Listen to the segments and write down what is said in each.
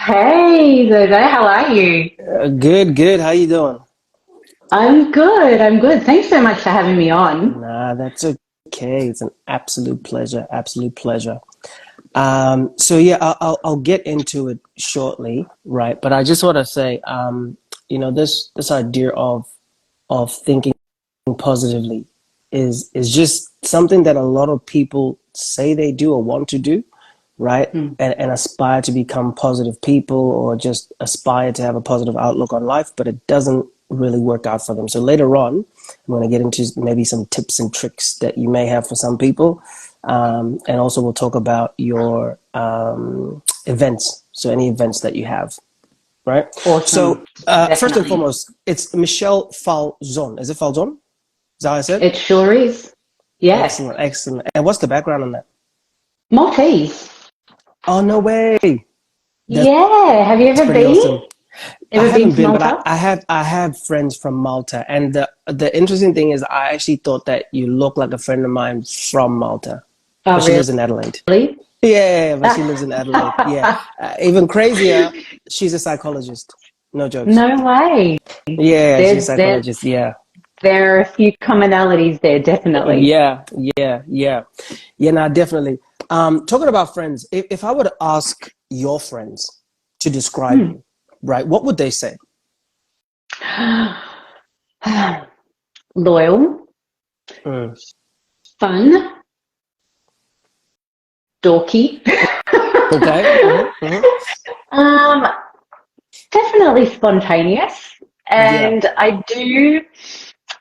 Hey, Zoe, how are you? Good, good. How you doing? I'm good. I'm good. Thanks so much for having me on. Nah, that's okay. It's an absolute pleasure. Absolute pleasure. So yeah, I'll get into it shortly, right? But I just want to say, this idea of thinking positively is just something that a lot of people say they do or want to do, right? Hmm. And aspire to become positive people or just aspire to have a positive outlook on life, but it doesn't really work out for them. So later on, I'm going to get into maybe some tips and tricks that you may have for some people. And also we'll talk about your events. So any events that you have, right? Awesome. So first and Definitely. foremost, it's Michelle Falzon. Is it Falzon? Is that how I said? It sure is. Yeah. Excellent, excellent. And what's the background on that? Maltese. Oh, no way. That's Yeah. Have you ever pretty been? awesome. I Ever been haven't to been, but Malta? I have friends from Malta, and the interesting thing is, I actually thought that you look like a friend of mine from Malta, but Oh, she lives in Adelaide. really? Yeah, but she lives in Adelaide. Yeah, even crazier, she's a psychologist. No jokes. No way. Yeah, she's a There's there psychologist. Yeah, there are a few commonalities there, definitely. yeah. Now definitely. Talking about friends, if I were to ask your friends to describe Hmm. you, right, what would they say? Loyal, Mm. fun, dorky. Okay. Um, Definitely spontaneous. Yeah. And I do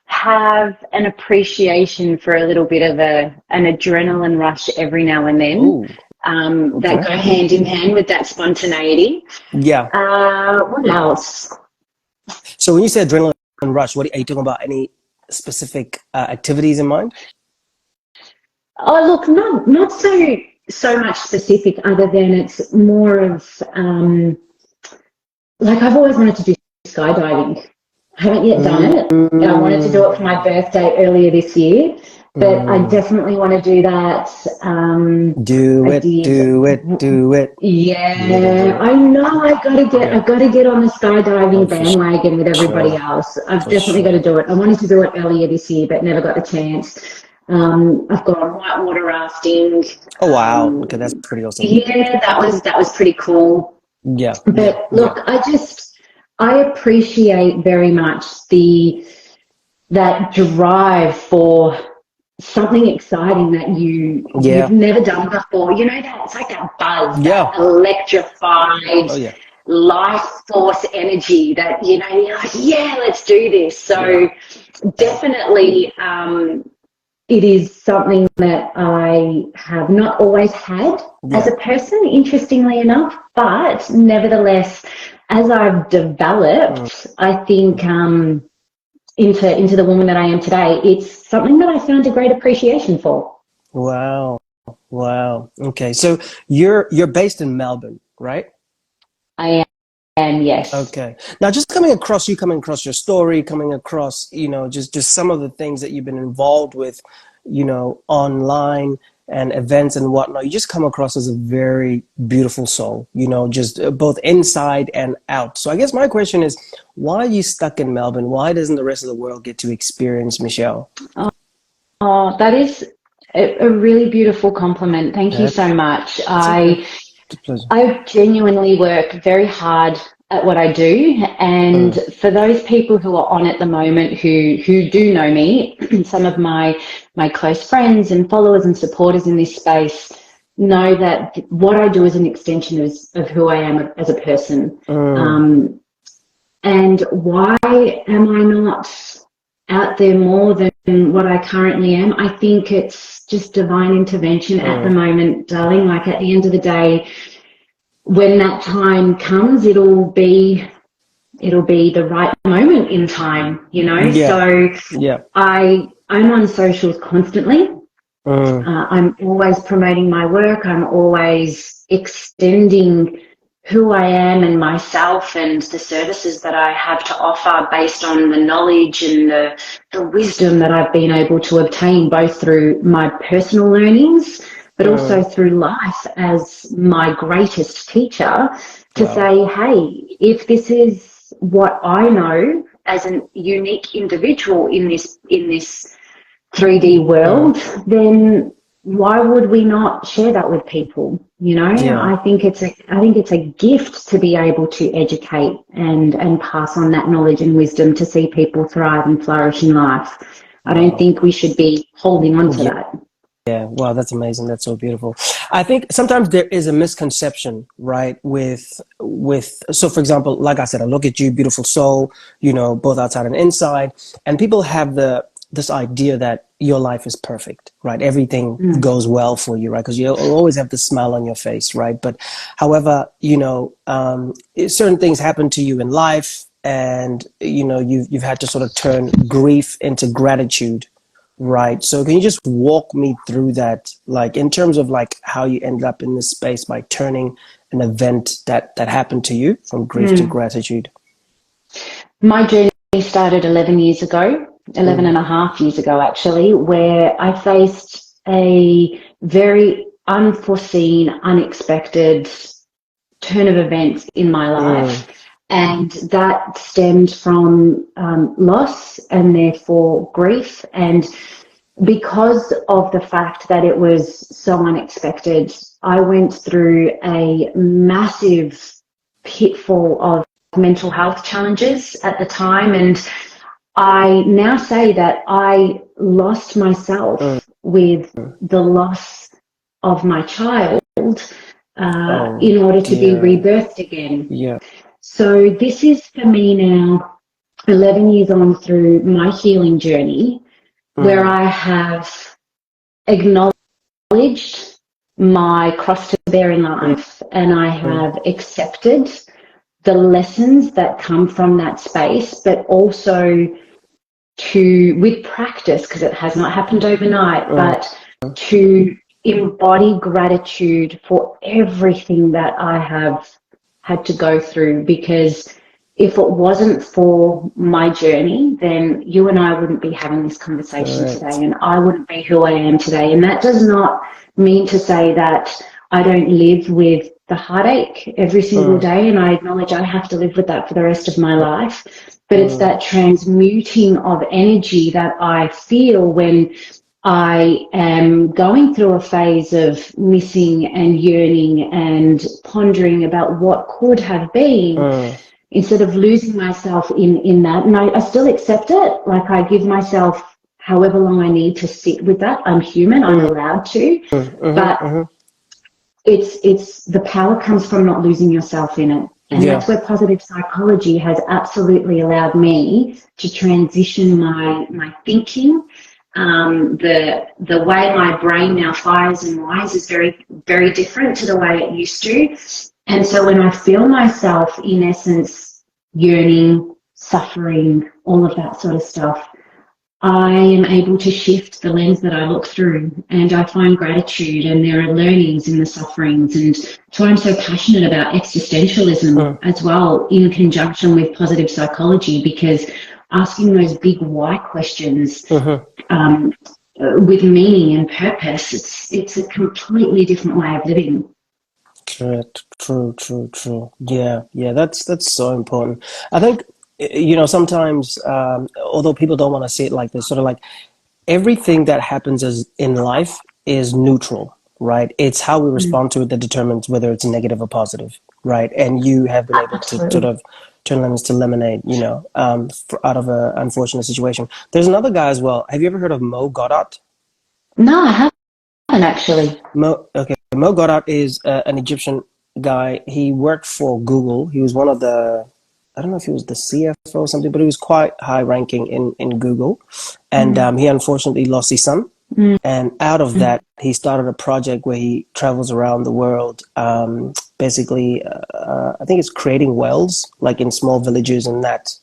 have an appreciation for a little bit of an adrenaline rush every now and then Oh, that okay. go hand in hand with that spontaneity. Yeah. What else? So when you say adrenaline rush, what are you talking about? Any specific activities in mind? Oh, look, not so much specific, other than it's more of like I've always wanted to do skydiving. I haven't yet done Mm, it. I wanted to do it for my birthday earlier this year, but I mm. definitely want to do that. Do I it, did. do it, do it. You gotta do Yeah, it. I know. Yeah. I've got to get on the Oh, skydiving for bandwagon with everybody sure. else. I've For definitely got to sure. do it. I wanted to do it earlier this year, but never got the chance. I've gone whitewater rafting. Oh, wow. Okay, that's Um, pretty awesome. yeah, that was pretty cool. Yeah, yeah, But yeah. look, I appreciate very much the that drive for something exciting that you've Yeah, never done before. You know that it's like a buzz, that yeah. electrified Oh, yeah, life force energy that you're like, yeah, let's do this. yeah, So definitely, it is something that I have not always had as yeah. a person, interestingly enough, but nevertheless, as I've Mm, developed, I think into the woman that I am today, it's something that I found a great appreciation for. wow, wow. Okay, so you're based in Melbourne, right? I am, yes. Okay. Now, just coming across your story, coming across, just some of the things that you've been involved with, online and events and whatnot. You just come across as a very beautiful soul, just both inside and out. So I guess my question is, why are you stuck in Melbourne? Why doesn't the rest of the world get to experience Michelle? Oh, that is a really beautiful compliment. Thank you so That's much. it's okay. It's a pleasure. I genuinely work very hard at what I do, and Mm, for those people who are on at the moment who do know me, some of my close friends and followers and supporters in this space know that what I do is an extension of who I am as a person. mm, Um, and why am I not out there more than what I currently am? I think it's just divine intervention at the mm, moment, darling. Like at the end of the day, when that time comes, it'll be the right moment in time, you know. yeah, So yeah. I'm on socials constantly. Mm, I'm always promoting my work. I'm always extending who I am and myself and the services that I have to offer based on the knowledge and the wisdom that I've been able to obtain both through my personal learnings, but also mm, through life as my greatest teacher. to Wow. say, hey, if this is what I know as a unique individual in this 3D world, then why would we not share that with people? You know, Yeah. I think it's a gift to be able to educate and pass on that knowledge and wisdom to see people thrive and flourish in life. I don't Wow. think we should be holding on to that. Yeah, wow, that's amazing. That's so beautiful. I think sometimes there is a misconception, right? So for example, like I said, I look at you, beautiful soul, both outside and inside, and people have this idea that your life is perfect, right? Everything goes well for you, right? Because you'll always have the smile on your face, right? But however, certain things happen to you in life, and you've had to sort of turn grief into gratitude. Right. So can you just walk me through that, like in terms of like how you ended up in this space by turning an event that happened to you from grief to gratitude? My journey started 11 years ago, 11 and a half years ago, actually, where I faced a very unforeseen, unexpected turn of events in my life. And that stemmed from loss and therefore grief. And because of the fact that it was so unexpected, I went through a massive pitfall of mental health challenges at the time. And I now say that I lost myself with the loss of my child in order to be rebirthed again. Yeah. So this is for me now, 11 years on through my healing journey, where I have acknowledged my cross to bear in life, and I have accepted the lessons that come from that space, but also with practice, because it has not happened overnight, but to embody gratitude for everything that I have had to go through. Because if it wasn't for my journey, then you and I wouldn't be having this conversation today, and I wouldn't be who I am today. And that does not mean to say that I don't live with the heartache every single day, and I acknowledge I have to live with that for the rest of my life. But it's that transmuting of energy that I feel when I am going through a phase of missing and yearning and pondering about what could have been, instead of losing myself in that. And I still accept it. Like, I give myself however long I need to sit with that. I'm human. I'm allowed to. But it's the power comes from not losing yourself in it. And that's where positive psychology has absolutely allowed me to transition my thinking. The way my brain now fires and wires is very, very different to the way it used to. And so when I feel myself, in essence, yearning, suffering, all of that sort of stuff, I am able to shift the lens that I look through, and I find gratitude, and there are learnings in the sufferings. And that's why I'm so passionate about existentialism as well, in conjunction with positive psychology, because asking those big why questions with meaning and purpose, it's a completely different way of living. Correct. True. Yeah. That's so important. I think sometimes, although people don't want to see it like this, sort of like everything that happens in life is neutral, right? It's how we respond to it that determines whether it's negative or positive, right? And you have been able to sort of turn lemons to lemonade, out of an unfortunate situation. There's another guy as well. Have you ever heard of Mo Goddard? No, I haven't actually. Mo Goddard is an Egyptian guy. He worked for Google. He was one of I don't know if he was the CFO or something, but he was quite high ranking in Google. And he unfortunately lost his son. And out of that, he started a project where he travels around the world, basically, I think it's creating wells, like in small villages and that,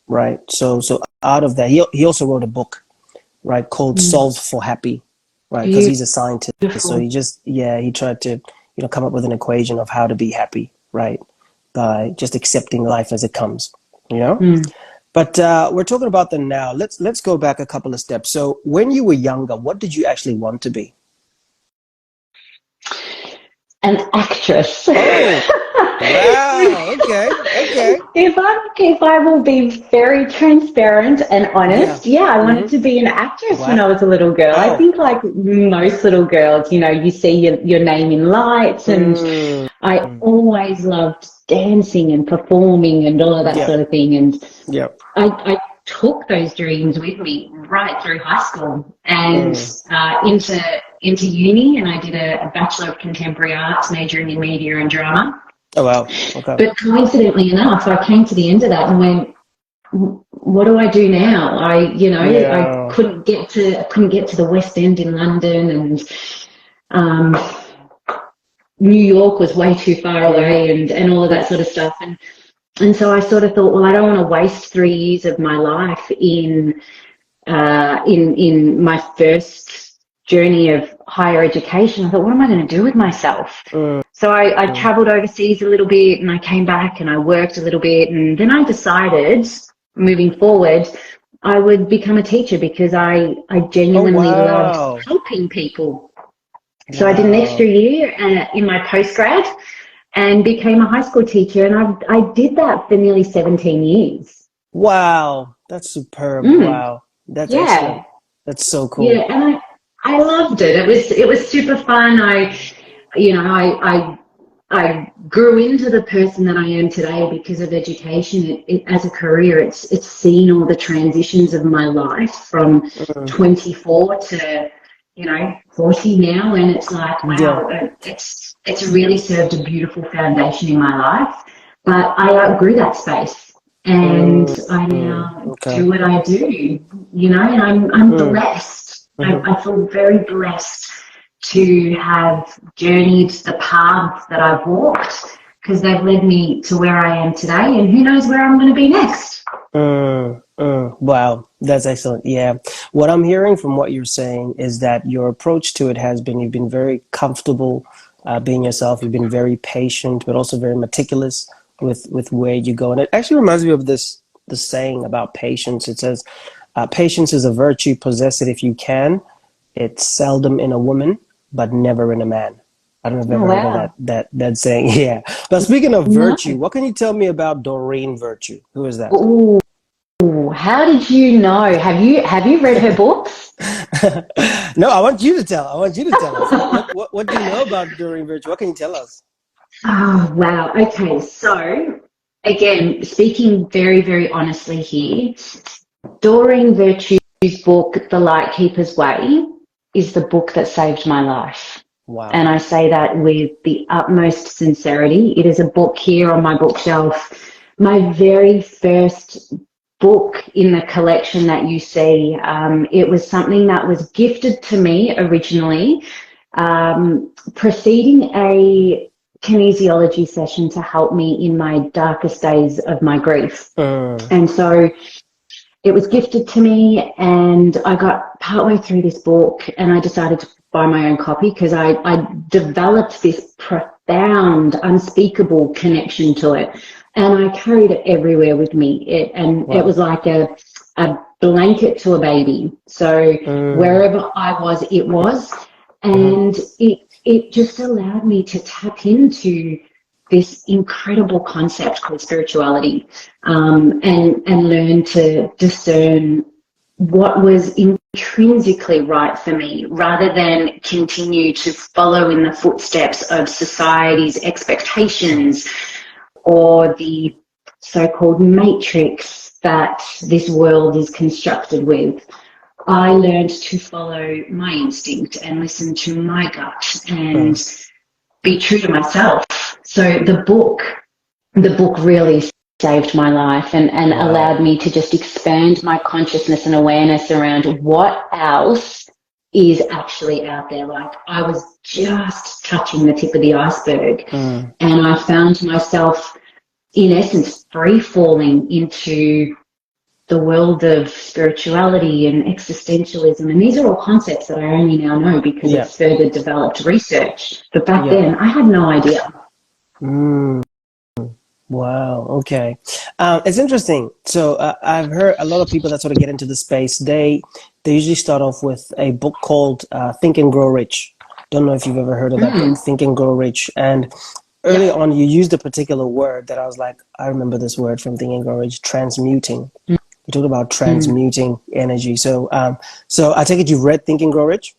right? So out of that, he also wrote a book, right, called Solve for Happy, right? Because he's a scientist. So he tried to, come up with an equation of how to be happy, right? By just accepting life as it comes, But we're talking about the now. Let's go back a couple of steps. So when you were younger, what did you actually want to be? An actress. Wow. Okay. Okay. If I will be very transparent and Yeah. honest, yeah, I wanted Hmm. to be an actress when I was a little girl. I Wow. think like most little girls, you know, you see your name in lights, and Mm. I always loved dancing and performing and all of that Yep. sort of thing. And Yep. I took those dreams with me right through high school and Mm. into uni, and I did a Bachelor of Contemporary Arts, majoring in media and drama. Oh wow. Okay. But coincidentally enough, I came to the end of that and went, what do I do now? I Yeah. couldn't get to the West End in London, and um, New York was way too far Hmm. away, and all of that sort of stuff. And so I sort of thought, well, I don't want to waste 3 years of my life in my first journey of higher education. I thought, what am I going to do with myself? Mm. So I traveled overseas a little bit, and I came back and I worked a little bit, and then I decided, moving forward, I would become a teacher because I Oh genuinely loved wow. helping people. So I did an extra Wow. year in my postgrad and became a high school teacher, and I did that for nearly 17 years. Wow. That's superb. Mm, Wow. That's yeah, excellent. That's so yeah, cool. and I loved it. It was super fun. I grew into the person that I am today because of education. As a career, it's seen all the transitions of my life from Mm. 24 to 40 now, and it's like, Yeah. wow, it's really served a beautiful foundation in my life. But I outgrew that space, and Mm. I Mm. now Okay. do what I do. And I'm Mm. blessed. Hmm. I feel very blessed to have journeyed the paths that I've walked, because they've led me to where I am today, and who knows where I'm going to be next. Mm. Mm. Wow. That's excellent. Yeah. What I'm hearing from what you're saying is that your approach to it has been you've been very comfortable being yourself. You've been very patient, but also very meticulous with where you go. And it actually reminds me of the saying about patience. It says, "Patience is a virtue. Possess it if you can. It's seldom in a woman, but never in a man." I don't know if you've Oh, ever heard of wow. that saying. Yeah. But speaking of No. virtue, what can you tell me about Doreen Virtue? Who is that? Ooh, how did you know? Have you read her books? No, I want you to tell. I want you to tell us. What do you know about Doreen Virtue? What can you tell us? Oh, wow. Okay. So, again, speaking very, very honestly here, Doreen Virtue's book, The Lightkeeper's Way, is the book that saved my life. And Wow. I say that with the utmost sincerity. It is a book here on my bookshelf. My very first book in the collection that you see, it was something that was gifted to me originally, preceding a kinesiology session to help me in my darkest days of my grief. Mm, And so it was gifted to me, and I got partway through this book and I decided to buy my own copy because I developed this profound, unspeakable connection to it. And I carried it everywhere with me. It wow. was like a blanket to a baby. So Mm, wherever I was, it was. mhm, And it just allowed me to tap into this incredible concept called spirituality, and learn to discern what was intrinsically right for me rather than continue to follow in the footsteps of society's expectations or the so-called matrix that this world is constructed with. I learned to follow my instinct and listen to my gut and mm, be true to myself. So the book really saved my life, and allowed wow. me to just expand my consciousness and awareness around what else is actually out there. Like, I was just touching the tip of the iceberg, Mm, and I found myself, in essence, free falling into the world of spirituality and existentialism. And these are all concepts that I only now know because of yeah. further developed research. But back Yeah. then, I had no idea. Mm, wow. Okay. It's interesting. So I've heard a lot of people that sort of get into the space. They usually start off with a book called Think and Grow Rich. Don't know if you've ever heard of that book, Mm. Think and Grow Rich. And early on you used a particular word that I was like, I remember this word from Think and Grow Rich, transmuting. You talk about transmuting energy. So so I take it you've read Think and Grow Rich?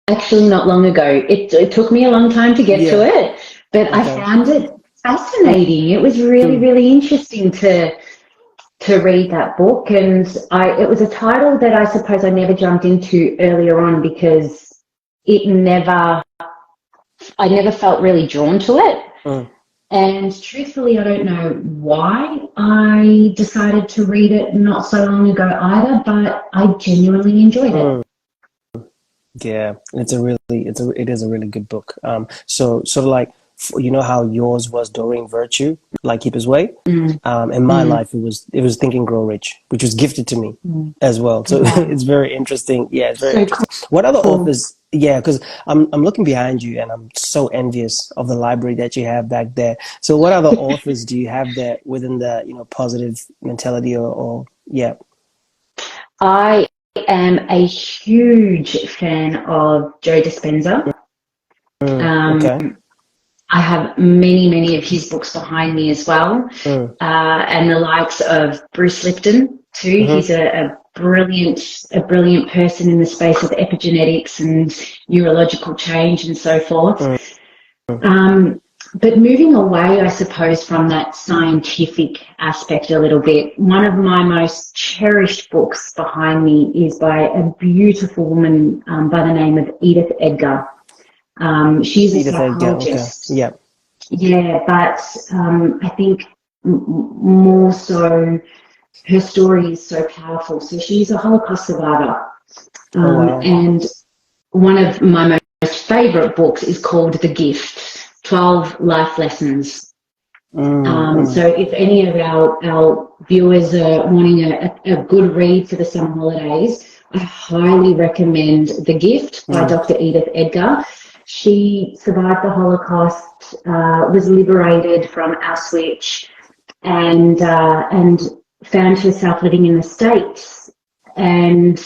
Actually, not long ago. It took me a long time to get to it, but I found it fascinating. It was really, really interesting to read that book, and it was a title that I suppose I never jumped into earlier on because I never felt really drawn to it. And truthfully, I don't know why I decided to read it not so long ago either, but I genuinely enjoyed it. Yeah, it is a really good book. So sort of like, you know how yours was Doreen Virtue, like Keep His Way. In my life, it was Think and Grow Rich, which was gifted to me as well. So it's very interesting. Yeah, it's very interesting. Cool. What other authors? Yeah, because I'm looking behind you, and I'm so envious of the library that you have back there. So what other authors do you have there within the positive mentality or yeah? I am a huge fan of Joe Dispenza. Okay. I have many of his books behind me as well, and the likes of Bruce Lipton too. He's a brilliant person in the space of epigenetics and neurological change and so forth. But moving away, I suppose, from that scientific aspect a little bit, one of my most cherished books behind me is by a beautiful woman by the name of Edith Edgar. She's a psychologist. Okay. Yeah, but I think more so her story is so powerful. So she's a Holocaust survivor. And one of my most favorite books is called The Gift, 12 Life Lessons. So if any of our viewers are wanting a good read for the summer holidays, I highly recommend The Gift by Dr. Edith Edgar. She survived the Holocaust, was liberated from Auschwitz, and found herself living in the States and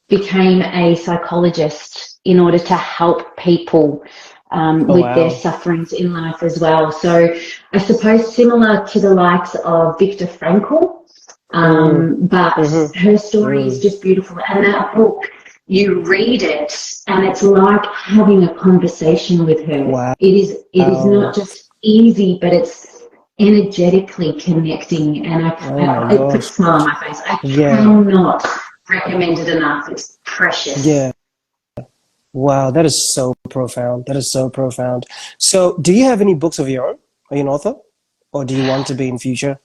became a psychologist in order to help people with their sufferings in life as well. So I suppose similar to the likes of Viktor Frankl, but her story is just beautiful. And that book, you read it and it's like having a conversation with her. Wow. It is not just easy, but it's energetically connecting, and it puts a smile on my face. I cannot recommend it enough. It's precious. Yeah. Wow, that is so profound. That is so profound. So do you have any books of your own? Are you an author? Or do you want to be in future?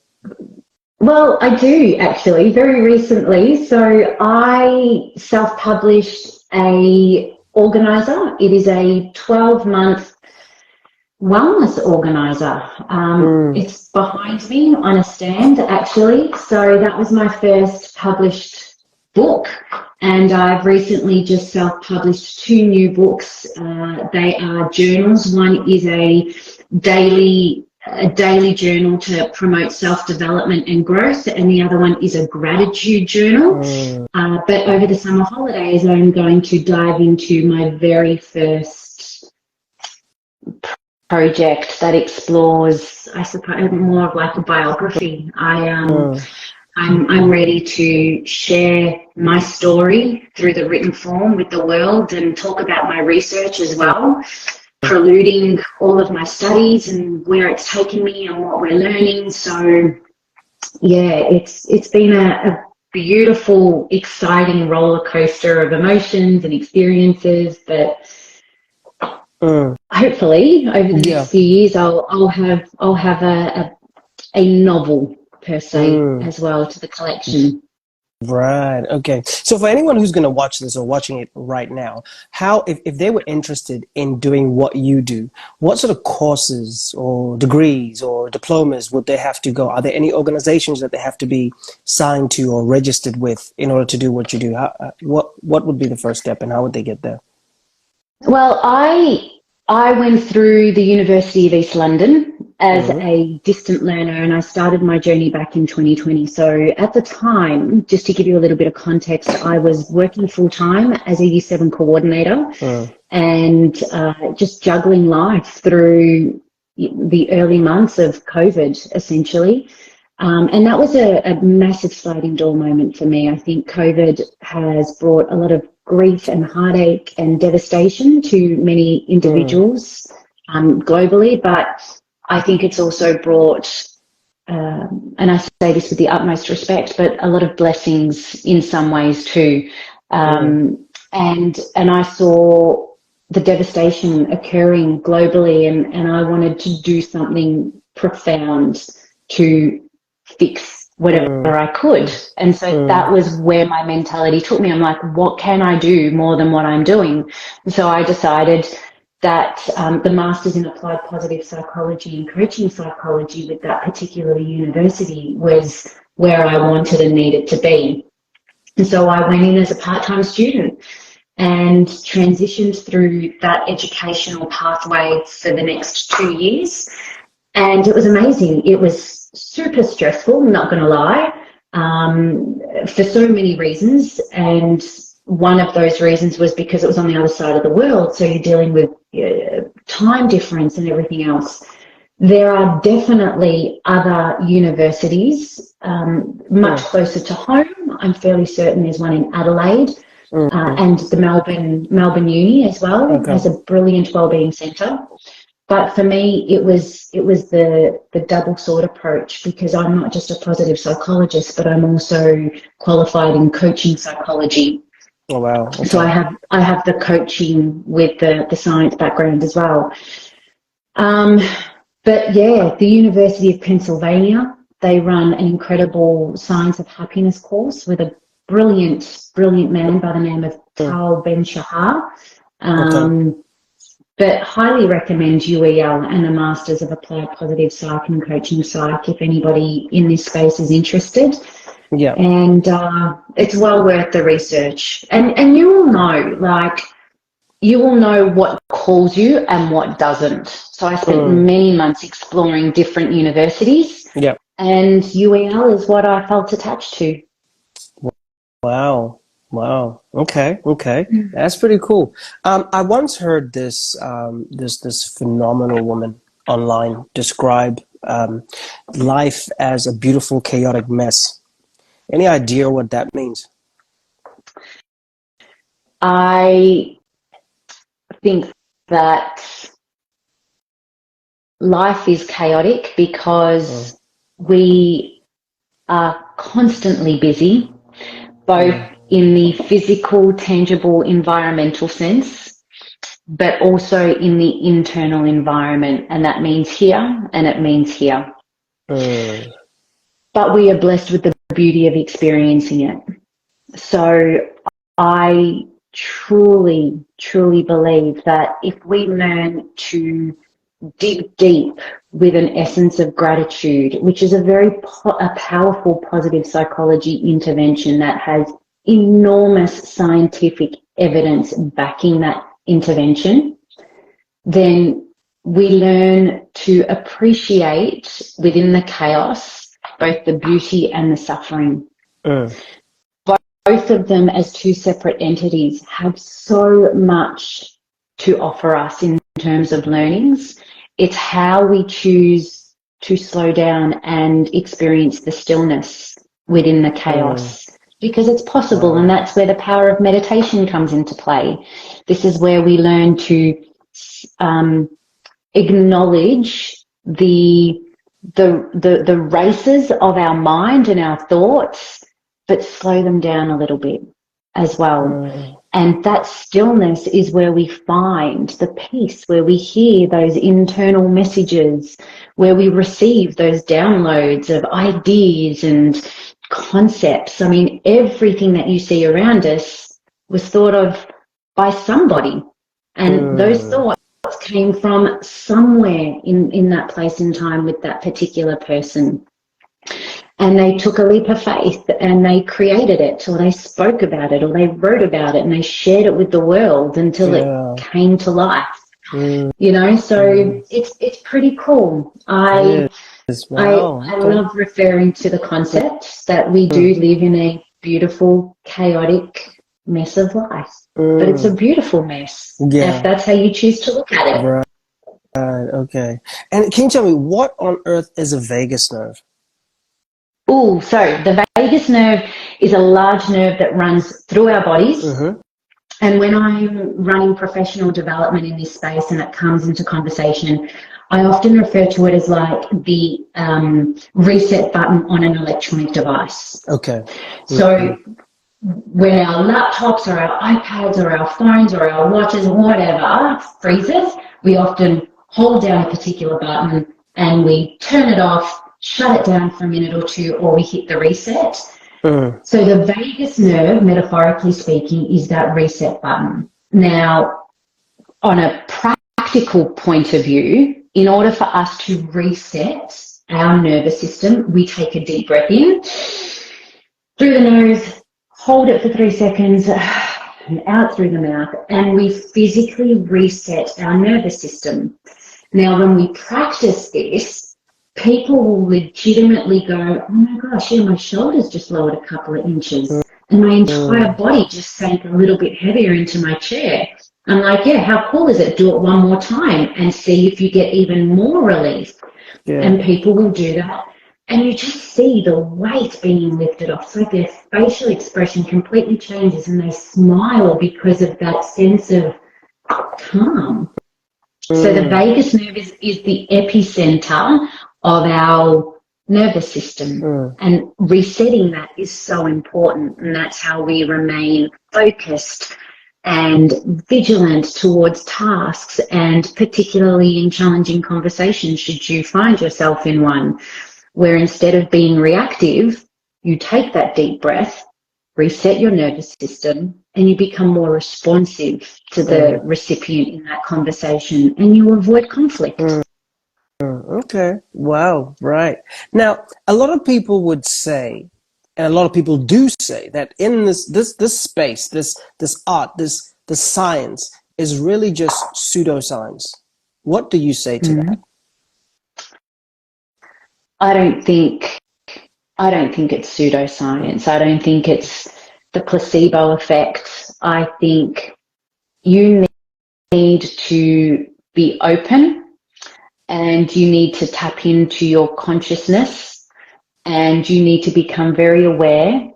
Well, I do actually, very recently. So I self-published a organizer. It is a 12-month wellness organizer. It's behind me on a stand actually. So that was my first published book, and I've recently just self-published 2 new books. They are journals. One is a daily journal to promote self-development and growth, and the other one is a gratitude journal. But over the summer holidays, I'm going to dive into my very first project that explores, I suppose, more of like a biography. I'm ready to share my story through the written form with the world and talk about my research as well, preluding all of my studies and where it's taken me and what we're learning. So yeah, it's been a beautiful, exciting roller coaster of emotions and experiences, but hopefully over the next few years I'll have a novel per se as well to the collection. Right. Okay. So for anyone who's going to watch this or watching it right now, if they were interested in doing what you do, what sort of courses or degrees or diplomas would they have to go? Are there any organizations that they have to be signed to or registered with in order to do what you do? What would be the first step, and how would they get there? Well, I went through the University of East London as a distant learner, and I started my journey back in 2020. So at the time, just to give you a little bit of context, I was working full-time as a Year 7 coordinator and just juggling life through the early months of COVID, essentially. And that was a massive sliding door moment for me. I think COVID has brought a lot of grief and heartache and devastation to many individuals globally, but I think it's also brought, and I say this with the utmost respect, but a lot of blessings in some ways too. And I saw the devastation occurring globally, and I wanted to do something profound to fix whatever I could. And so that was where my mentality took me. I'm like, what can I do more than what I'm doing? And so I decided that the Masters in Applied Positive Psychology and Coaching Psychology with that particular university was where I wanted and needed to be. And so I went in as a part-time student and transitioned through that educational pathway for the next 2 years. And it was amazing. It was super stressful, I'm not going to lie, for so many reasons. And one of those reasons was because it was on the other side of the world. So you're dealing with time difference and everything else. There are definitely other universities much closer to home. I'm fairly certain there's one in Adelaide and the Melbourne Uni as well has a brilliant wellbeing centre. But for me, it was the double sword approach, because I'm not just a positive psychologist, but I'm also qualified in coaching psychology. Oh wow! Okay. So I have the coaching with the science background as well. But yeah, the University of Pennsylvania, they run an incredible Science of Happiness course with a brilliant man by the name of Tal Ben-Shahar. But highly recommend UEL and the Masters of Applied Positive Psych and Coaching Psych if anybody in this space is interested. Yeah. And it's well worth the research. And you will know, you will know what calls you and what doesn't. So I spent many months exploring different universities. Yeah. And UEL is what I felt attached to. Wow. Okay. That's pretty cool. I once heard this phenomenal woman online describe life as a beautiful, chaotic mess. Any idea what that means? I think that life is chaotic because we are constantly busy, both in the physical, tangible, environmental sense, but also in the internal environment. And that means here and it means here. But we are blessed with the beauty of experiencing it. So I truly believe that if we learn to dig deep with an essence of gratitude, which is a very powerful positive psychology intervention that has enormous scientific evidence backing that intervention, then we learn to appreciate within the chaos both the beauty and the suffering. Both of them, as two separate entities, have so much to offer us in terms of learnings. It's how we choose to slow down and experience the stillness within the chaos, because it's possible, and that's where the power of meditation comes into play. This is where we learn to acknowledge the races of our mind and our thoughts, but slow them down a little bit as well. And that stillness is where we find the peace, where we hear those internal messages, where we receive those downloads of ideas and concepts. I mean, everything that you see around us was thought of by somebody, and those thoughts came from somewhere in that place in time with that particular person. And they took a leap of faith and they created it, or they spoke about it, or they wrote about it, and they shared it with the world until it came to life. You know, so it's pretty cool. I love referring to the concept that we do live in a beautiful, chaotic mess of life, but it's a beautiful mess if that's how you choose to look at it. Right. Okay. And can you tell me what on earth is a vagus nerve? Oh, so the vagus nerve is a large nerve that runs through our bodies. Mm-hmm. And when I'm running professional development in this space and it comes into conversation, I often refer to it as like the reset button on an electronic device. Okay. So when our laptops or our iPads or our phones or our watches, whatever, freezes, we often hold down a particular button and we turn it off, shut it down for a minute or two, or we hit the reset. So the vagus nerve, metaphorically speaking, is that reset button. Now, on a practical point of view, in order for us to reset our nervous system, we take a deep breath in through the nose, hold it for 3 seconds, and out through the mouth, and we physically reset our nervous system. Now, when we practice this, people will legitimately go, oh my gosh, yeah, my shoulders just lowered a couple of inches and my entire body just sank a little bit heavier into my chair. I'm like, yeah, how cool is it? Do it one more time and see if you get even more relief. Yeah. And people will do that. And you just see the weight being lifted off. It's like their facial expression completely changes and they smile because of that sense of calm. So the vagus nerve is the epicenter of our nervous system, and resetting that is so important, and that's how we remain focused and vigilant towards tasks, and particularly in challenging conversations, should you find yourself in one where instead of being reactive, you take that deep breath, reset your nervous system, and you become more responsive to the recipient in that conversation, and you avoid conflict. Okay. Wow. Right. Now, a lot of people would say, and a lot of people do say, that in this space, this art, this science is really just pseudoscience. What do you say to that? I don't think it's pseudoscience. I don't think it's the placebo effect. I think you need to be open and you need to tap into your consciousness and you need to become very aware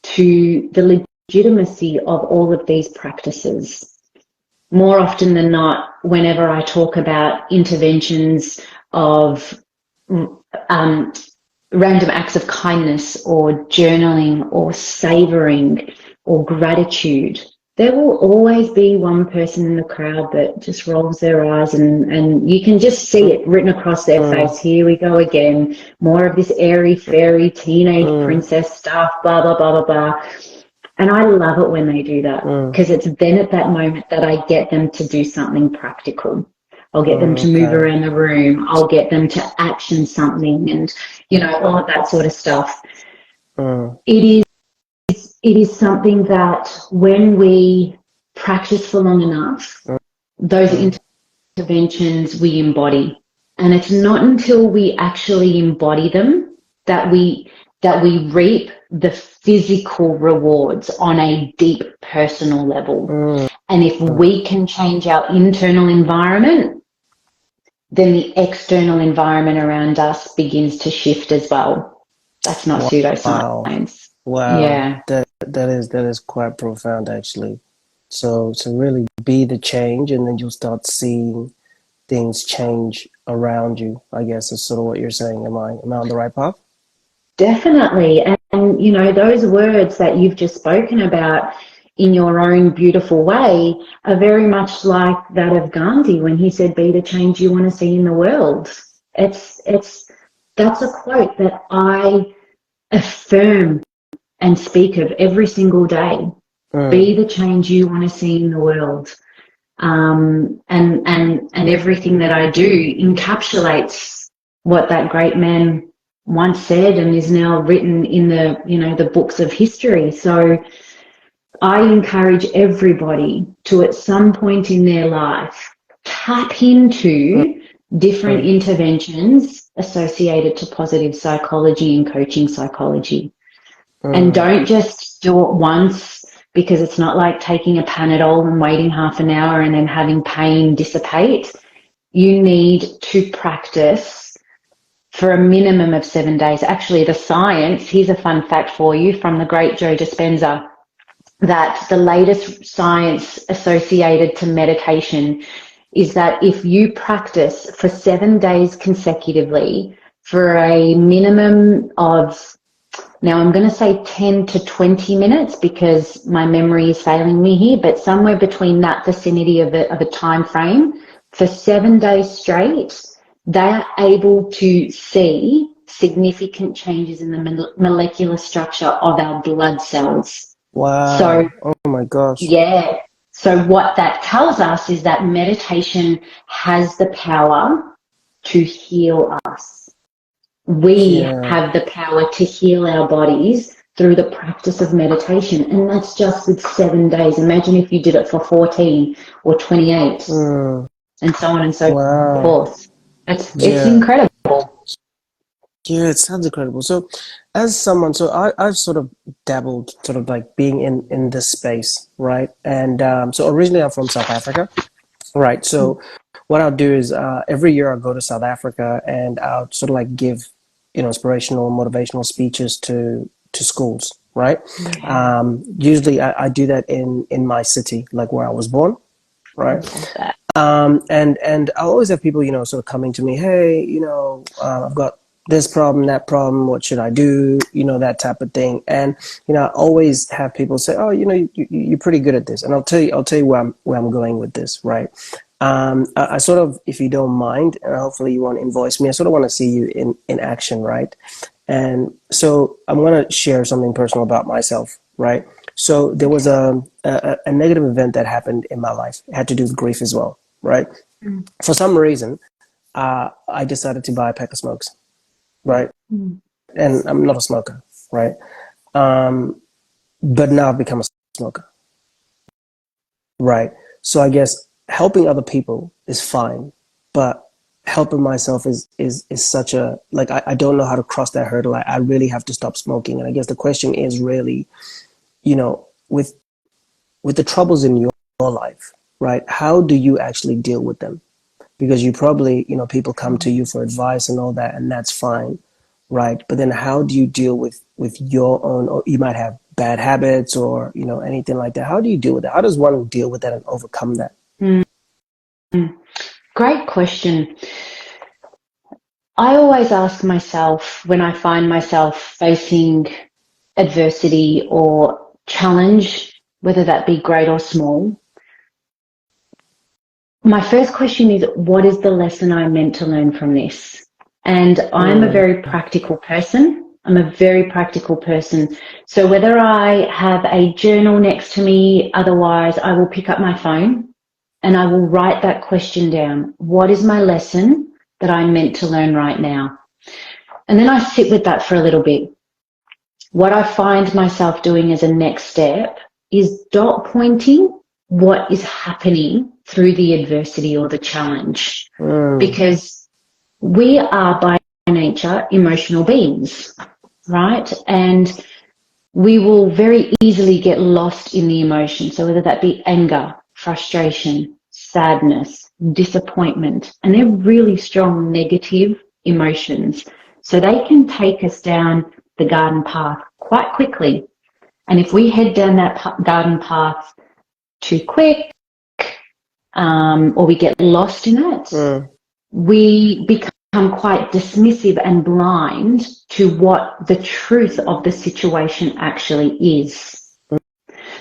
to the legitimacy of all of these practices. More often than not, whenever I talk about interventions of random acts of kindness or journaling or savoring or gratitude, there will always be one person in the crowd that just rolls their eyes and you can just see it written across their face. Here we go again. More of this airy fairy teenage princess stuff, blah, blah, blah, blah, blah. And I love it when they do that because it's then at that moment that I get them to do something practical. I'll get them to move around the room. I'll get them to action something and, you know, all of that sort of stuff. It is something that when we practice for long enough, those interventions we embody. And it's not until we actually embody them that we reap the physical rewards on a deep personal level. And if we can change our internal environment, then the external environment around us begins to shift as well. That's not pseudoscience. Wow. Yeah. That is quite profound, actually. So really be the change, and then you'll start seeing things change around you, I guess is sort of what you're saying. Am I on the right path? Definitely. And you know, those words that you've just spoken about in your own beautiful way are very much like that of Gandhi when he said, be the change you want to see in the world. That's a quote that I affirm and speak of every single day. Be the change you want to see in the world. And everything that I do encapsulates what that great man once said and is now written in the books of history. So I encourage everybody to, at some point in their life, tap into different interventions associated to positive psychology and coaching psychology. And don't just do it once, because it's not like taking a Panadol and waiting half an hour and then having pain dissipate. you need to practice for a minimum of 7 days. Actually, the science, here's a fun fact for you from the great Joe Dispenza, that the latest science associated to meditation is that if you practice for 7 days consecutively for a minimum of, now I'm going to say 10 to 20 minutes because my memory is failing me here, but somewhere between that vicinity of a time frame, for 7 days straight, they are able to see significant changes in the molecular structure of our blood cells. Wow. So, oh my gosh. yeah. So what that tells us is that meditation has the power to heal us. We have the power to heal our bodies through the practice of meditation. And that's just with 7 days. Imagine if you did it for 14 or 28 and so on and so forth. It's incredible. Yeah, it sounds incredible. So as someone, I've sort of dabbled sort of like being in this space, right? And so originally I'm from South Africa, right? So what I'll do is every year I'll go to South Africa and I'll sort of like give, inspirational, motivational speeches to schools, right? Usually I do that in my city, like where I was born, right? And I always have people, sort of coming to me, hey, I've got this problem, that problem, what should I do? That type of thing. And, I always have people say, oh, you're pretty good at this. And I'll tell you where I'm going with this, right? I sort of, if you don't mind, and hopefully you won't invoice me, I sort of want to see you in action, right? And so I'm going to share something personal about myself, right? So there was a negative event that happened in my life. It had to do with grief as well, right? For some reason, I decided to buy a pack of smokes, right? And I'm not a smoker, right? But now I've become a smoker, right? So I guess helping other people is fine, but helping myself is such a, like, I don't know how to cross that hurdle. I really have to stop smoking. And I guess the question is really, with the troubles in your life, right? How do you actually deal with them? Because you probably, people come to you for advice and all that, and that's fine, right? But then how do you deal with your own, or you might have bad habits or, anything like that. How do you deal with that? How does one deal with that and overcome that? Great question. I always ask myself when I find myself facing adversity or challenge, whether that be great or small, my first question is, what is the lesson I'm meant to learn from this? And I'm a very practical person. So whether I have a journal next to me, otherwise I will pick up my phone and I will write that question down. What is my lesson that I'm meant to learn right now? And then I sit with that for a little bit. What I find myself doing as a next step is dot pointing what is happening through the adversity or the challenge. Because we are by nature emotional beings, right? And we will very easily get lost in the emotion. So whether that be anger, frustration, sadness, disappointment, and they're really strong negative emotions. So they can take us down the garden path quite quickly. And if we head down that garden path too quick, or we get lost in it, we become quite dismissive and blind to what the truth of the situation actually is.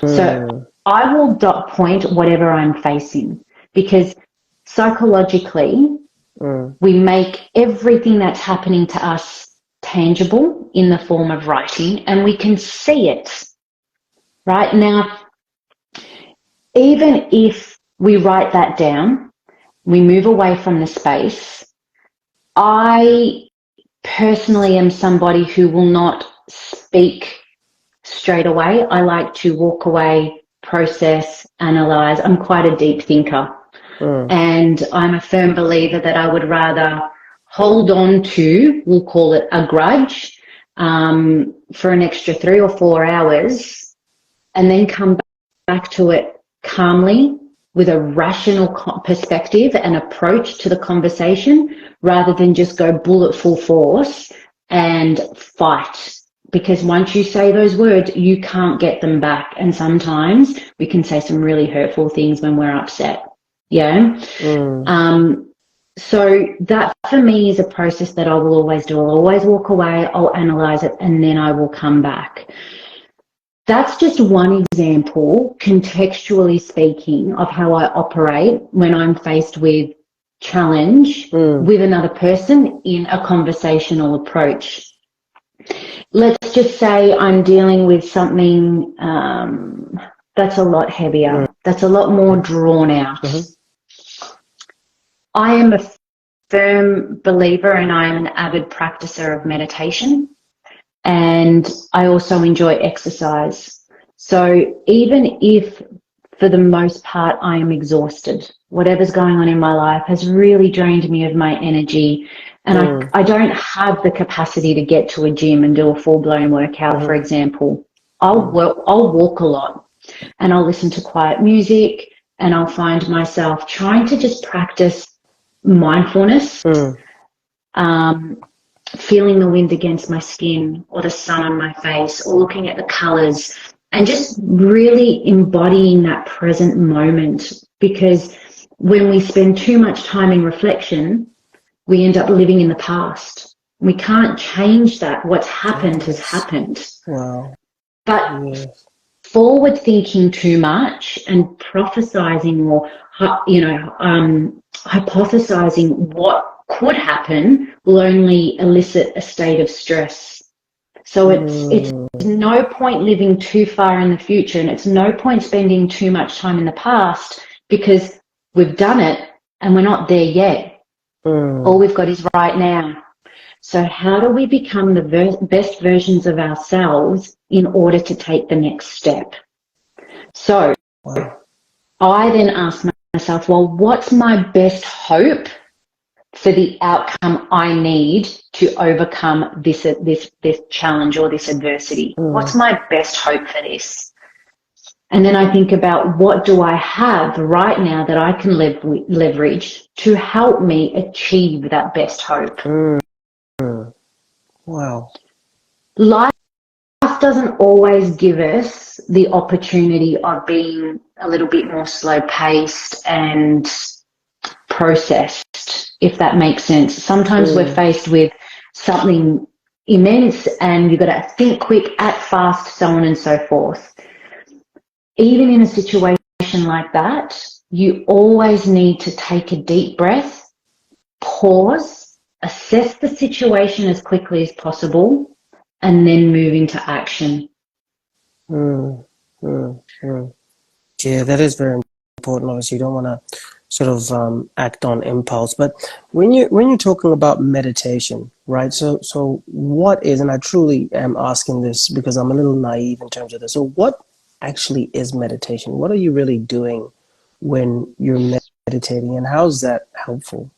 So I will dot point whatever I'm facing, because psychologically, we make everything that's happening to us tangible in the form of writing, and we can see it. Right now, even if we write that down, we move away from the space. I personally am somebody who will not speak straight away. I like to walk away, process, analyze. I'm quite a deep thinker. And I'm a firm believer that I would rather hold on to, we'll call it a grudge, for an extra 3 or 4 hours, and then come back to it calmly, with a rational perspective and approach to the conversation rather than just go bullet full force and fight. Because once you say those words, you can't get them back. And sometimes we can say some really hurtful things when we're upset. Yeah. So that for me is a process that I will always do. I'll always walk away, I'll analyze it, and then I will come back. That's just one example, contextually speaking, of how I operate when I'm faced with challenge with another person in a conversational approach. Let's just say I'm dealing with something that's a lot heavier, that's a lot more drawn out. I am a firm believer and I am an avid practicer of meditation, and I also enjoy exercise. So even if for the most part I am exhausted, whatever's going on in my life has really drained me of my energy, and I don't have the capacity to get to a gym and do a full-blown workout, for example, I'll walk a lot and I'll listen to quiet music, and I'll find myself trying to just practice mindfulness, feeling the wind against my skin or the sun on my face, or looking at the colors and just really embodying that present moment. Because when we spend too much time in reflection, we end up living in the past. We can't change that. What's happened has happened. Wow. But forward thinking too much and prophesizing or, hypothesizing what could happen will only elicit a state of stress. So it's no point living too far in the future, and it's no point spending too much time in the past, because we've done it and we're not there yet. All we've got is right now. So how do we become the best versions of ourselves in order to take the next step? So I then ask myself, well, what's my best hope for the outcome I need to overcome this challenge or this adversity? What's my best hope for this? And then I think about, what do I have right now that I can leverage to help me achieve that best hope? Wow. Life doesn't always give us the opportunity of being a little bit more slow paced and processed, if that makes sense. Sometimes we're faced with something immense and you've got to think quick, act fast, so on and so forth. Even in a situation like that, you always need to take a deep breath, pause, assess the situation as quickly as possible, and then move into action. Yeah, that is very important. Obviously, you don't want to sort of act on impulse. But when you're talking about meditation, right? So what is, and I truly am asking this because I'm a little naive in terms of this. So what actually is meditation? What are you really doing when you're meditating, and how is that helpful?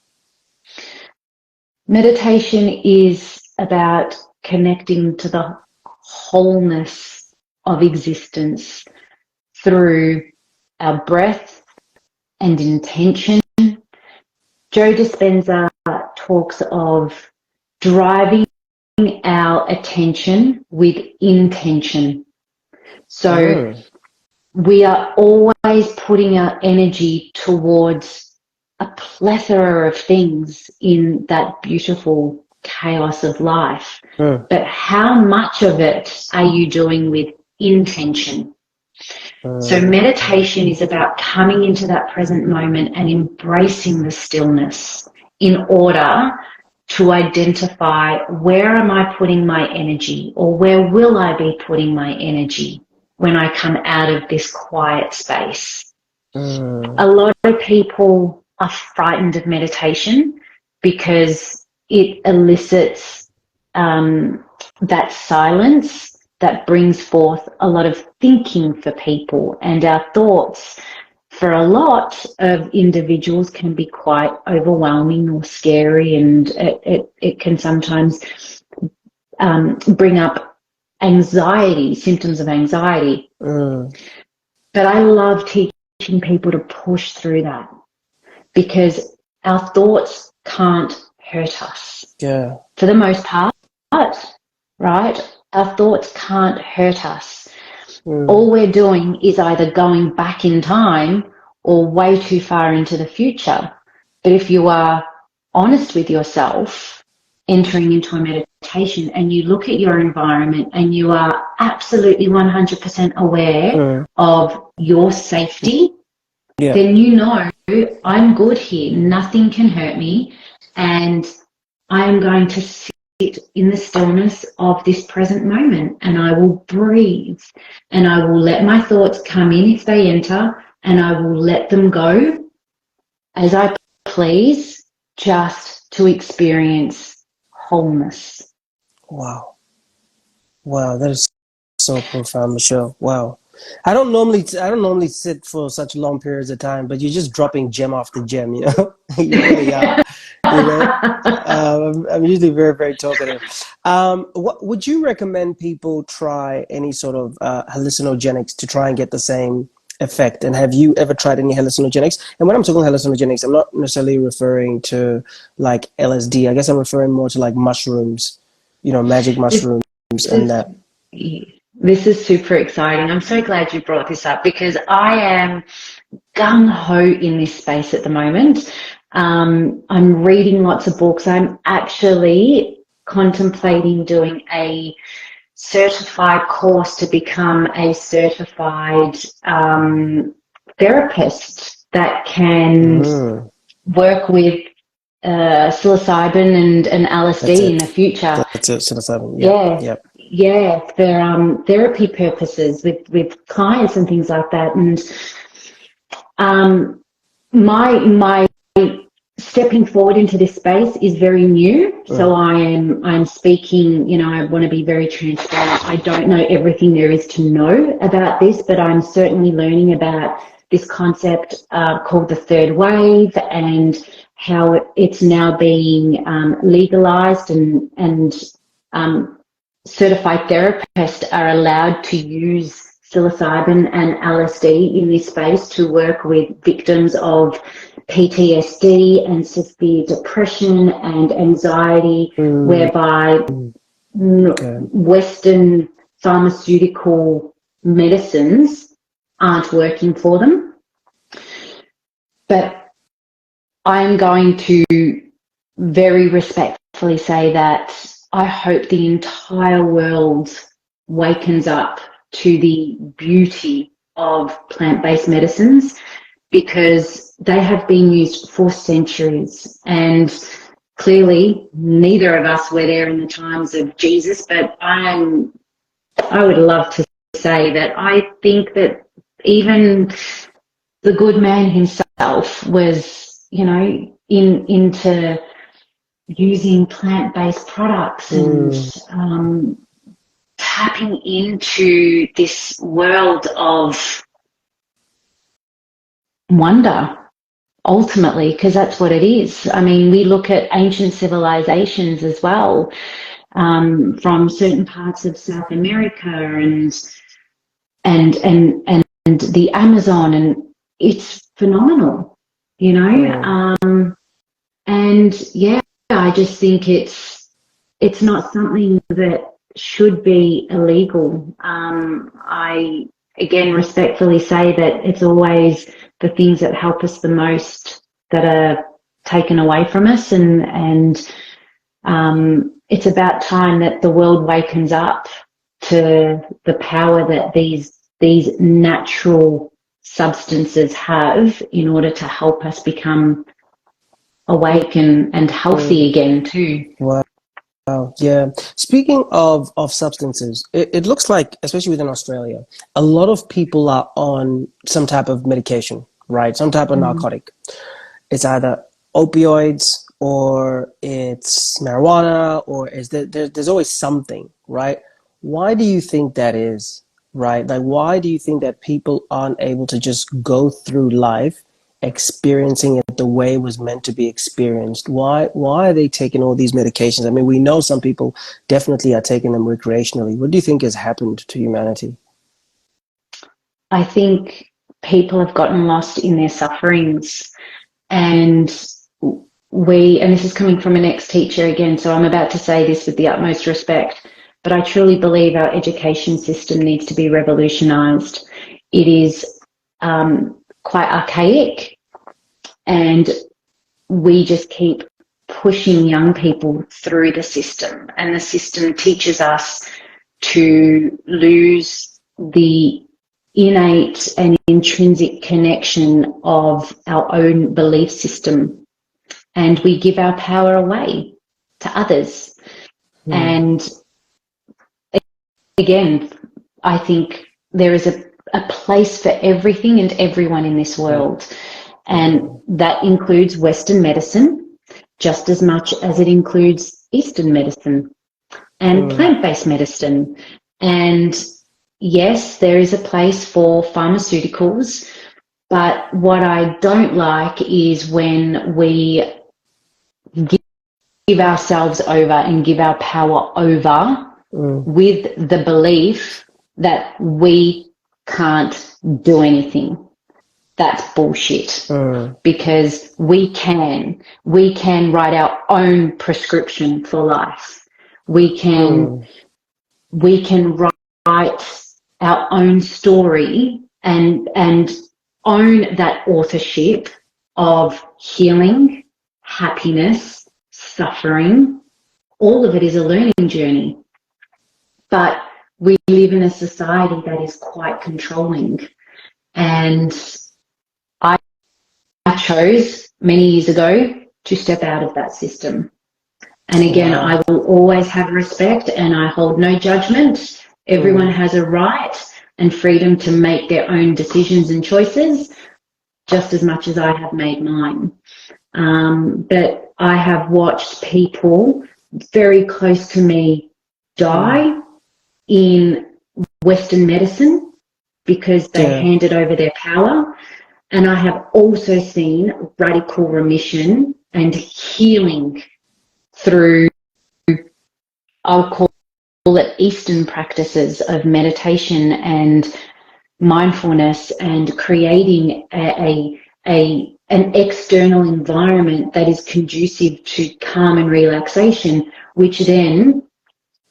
Meditation is about connecting to the wholeness of existence through our breath and intention. Joe Dispenza talks of driving our attention with intention. So we are always putting our energy towards a plethora of things in that beautiful chaos of life. But how much of it are you doing with intention? So meditation is about coming into that present moment and embracing the stillness in order to identify, where am I putting my energy, or where will I be putting my energy when I come out of this quiet space? A lot of people are frightened of meditation because it elicits that silence that brings forth a lot of thinking for people, and our thoughts for a lot of individuals can be quite overwhelming or scary, and it can sometimes bring up anxiety, symptoms of anxiety. But I love teaching people to push through that, because our thoughts can't hurt us. Yeah. For the most part, right? Our thoughts can't hurt us. All we're doing is either going back in time or way too far into the future. But if you are honest with yourself, entering into a meditation, and you look at your environment and you are absolutely 100% aware of your safety, then you know, I'm good here. Nothing can hurt me. And I am going to sit in the stillness of this present moment, and I will breathe, and I will let my thoughts come in if they enter, and I will let them go as I please, just to experience wholeness. Wow. Wow, that is so profound, Michelle. Wow. I don't normally sit for such long periods of time, but you're just dropping gem after gem, you know? You really are. You know? I'm usually very, very talkative. What would you recommend people try any sort of hallucinogenics to try and get the same effect? And have you ever tried any hallucinogenics? And when I'm talking hallucinogenics, I'm not necessarily referring to like LSD. I guess I'm referring more to like mushrooms, you know, magic mushrooms and that. This is super exciting. I'm so glad you brought this up, because I am gung-ho in this space at the moment. I'm reading lots of books. I'm actually contemplating doing a certified course to become a certified therapist that can work with psilocybin and LSD in the future. That's it, psilocybin. Yeah, for therapy purposes with clients and things like that. And my stepping forward into this space is very new. So I'm speaking, you know, I want to be very transparent. I don't know everything there is to know about this, but I'm certainly learning about this concept called the third wave, and how it's now being legalized, and certified therapists are allowed to use psilocybin and LSD in this space to work with victims of PTSD and severe depression and anxiety, whereby Western pharmaceutical medicines aren't working for them. But I'm going to very respectfully say that I hope the entire world wakens up to the beauty of plant-based medicines, because they have been used for centuries, and clearly neither of us were there in the times of Jesus, but I would love to say that I think that even the good man himself was, you know, into using plant-based products and tapping into this world of wonder, ultimately, because that's what it is. I mean, we look at ancient civilizations as well, from certain parts of South America and the Amazon, and it's phenomenal, you know. And yeah, I just think it's not something that should be illegal. I again respectfully say that it's always the things that help us the most that are taken away from us, and it's about time that the world wakens up to the power that these natural substances have in order to help us become awake and healthy again too. Wow. Yeah. Speaking of substances, it looks like, especially within Australia, a lot of people are on some type of medication, right? Some type of narcotic. It's either opioids or it's marijuana, or there's always something, right? Why do you think that is, right? Like, why do you think that people aren't able to just go through life experiencing it the way it was meant to be experienced? Why are they taking all these medications? I mean, we know some people definitely are taking them recreationally. What do you think has happened to humanity? I think people have gotten lost in their sufferings. And and this is coming from an ex-teacher again, so I'm about to say this with the utmost respect, but I truly believe our education system needs to be revolutionised. It is quite archaic, and we just keep pushing young people through the system, and the system teaches us to lose the innate and intrinsic connection of our own belief system, and we give our power away to others. And again, I think there is a place for everything and everyone in this world, and that includes Western medicine just as much as it includes Eastern medicine and plant-based medicine. And yes, there is a place for pharmaceuticals, but what I don't like is when we give ourselves over and give our power over with the belief that we can't do anything. That's bullshit. Because we can write our own prescription for life. We can write our own story and own that authorship of healing, happiness, suffering. All of it is a learning journey. But we live in a society that is quite controlling. And I chose many years ago to step out of that system. And again, I will always have respect, and I hold no judgment. Everyone has a right and freedom to make their own decisions and choices, just as much as I have made mine. But I have watched people very close to me die in Western medicine because they handed over their power. And I have also seen radical remission and healing through, I'll call it Eastern practices of meditation and mindfulness, and creating an external environment that is conducive to calm and relaxation, which then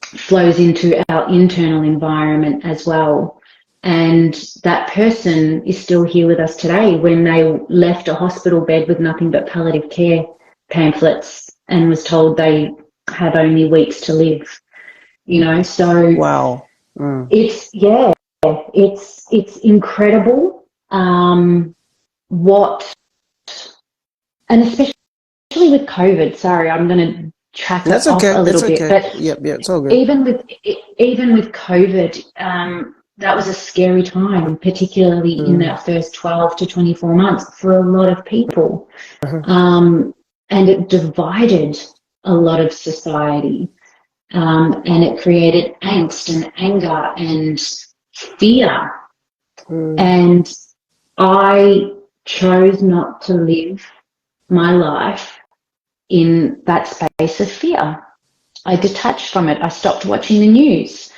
flows into our internal environment as well. And that person is still here with us today when they left a hospital bed with nothing but palliative care pamphlets and was told they have only weeks to live, you know. So it's incredible and especially with COVID. Sorry, I'm going to track that off a little bit. But it's all good. Even with COVID, that was a scary time, particularly in that first 12 to 24 months for a lot of people. And it divided a lot of society. And it created angst and anger and fear. And I chose not to live my life in that space of fear. I detached from it. I stopped watching the news.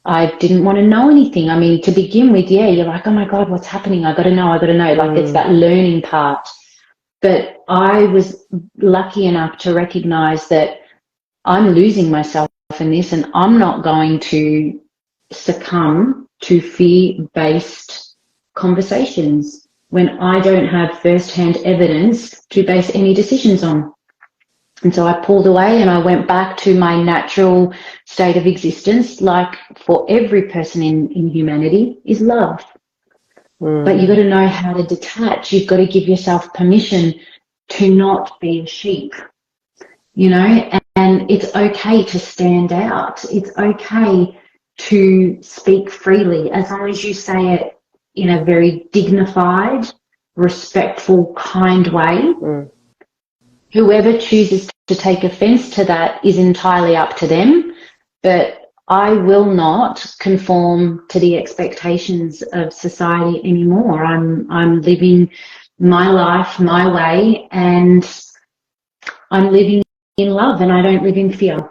I didn't want to know anything. I mean, to begin with, you're like, oh my God, what's happening? I got to know. Like, it's that learning part. But I was lucky enough to recognize that I'm losing myself in this, and I'm not going to succumb to fear-based conversations when I don't have first-hand evidence to base any decisions on. And so I pulled away and I went back to my natural state of existence, like for every person in humanity, is love. But you've got to know how to detach. You've got to give yourself permission to not be a sheep, you know, and it's okay to stand out. It's okay to speak freely as long as you say it in a very dignified, respectful, kind way. Whoever chooses to take offense to that is entirely up to them, but I will not conform to the expectations of society anymore. I'm living my life my way, and I'm living in love, and I don't live in fear.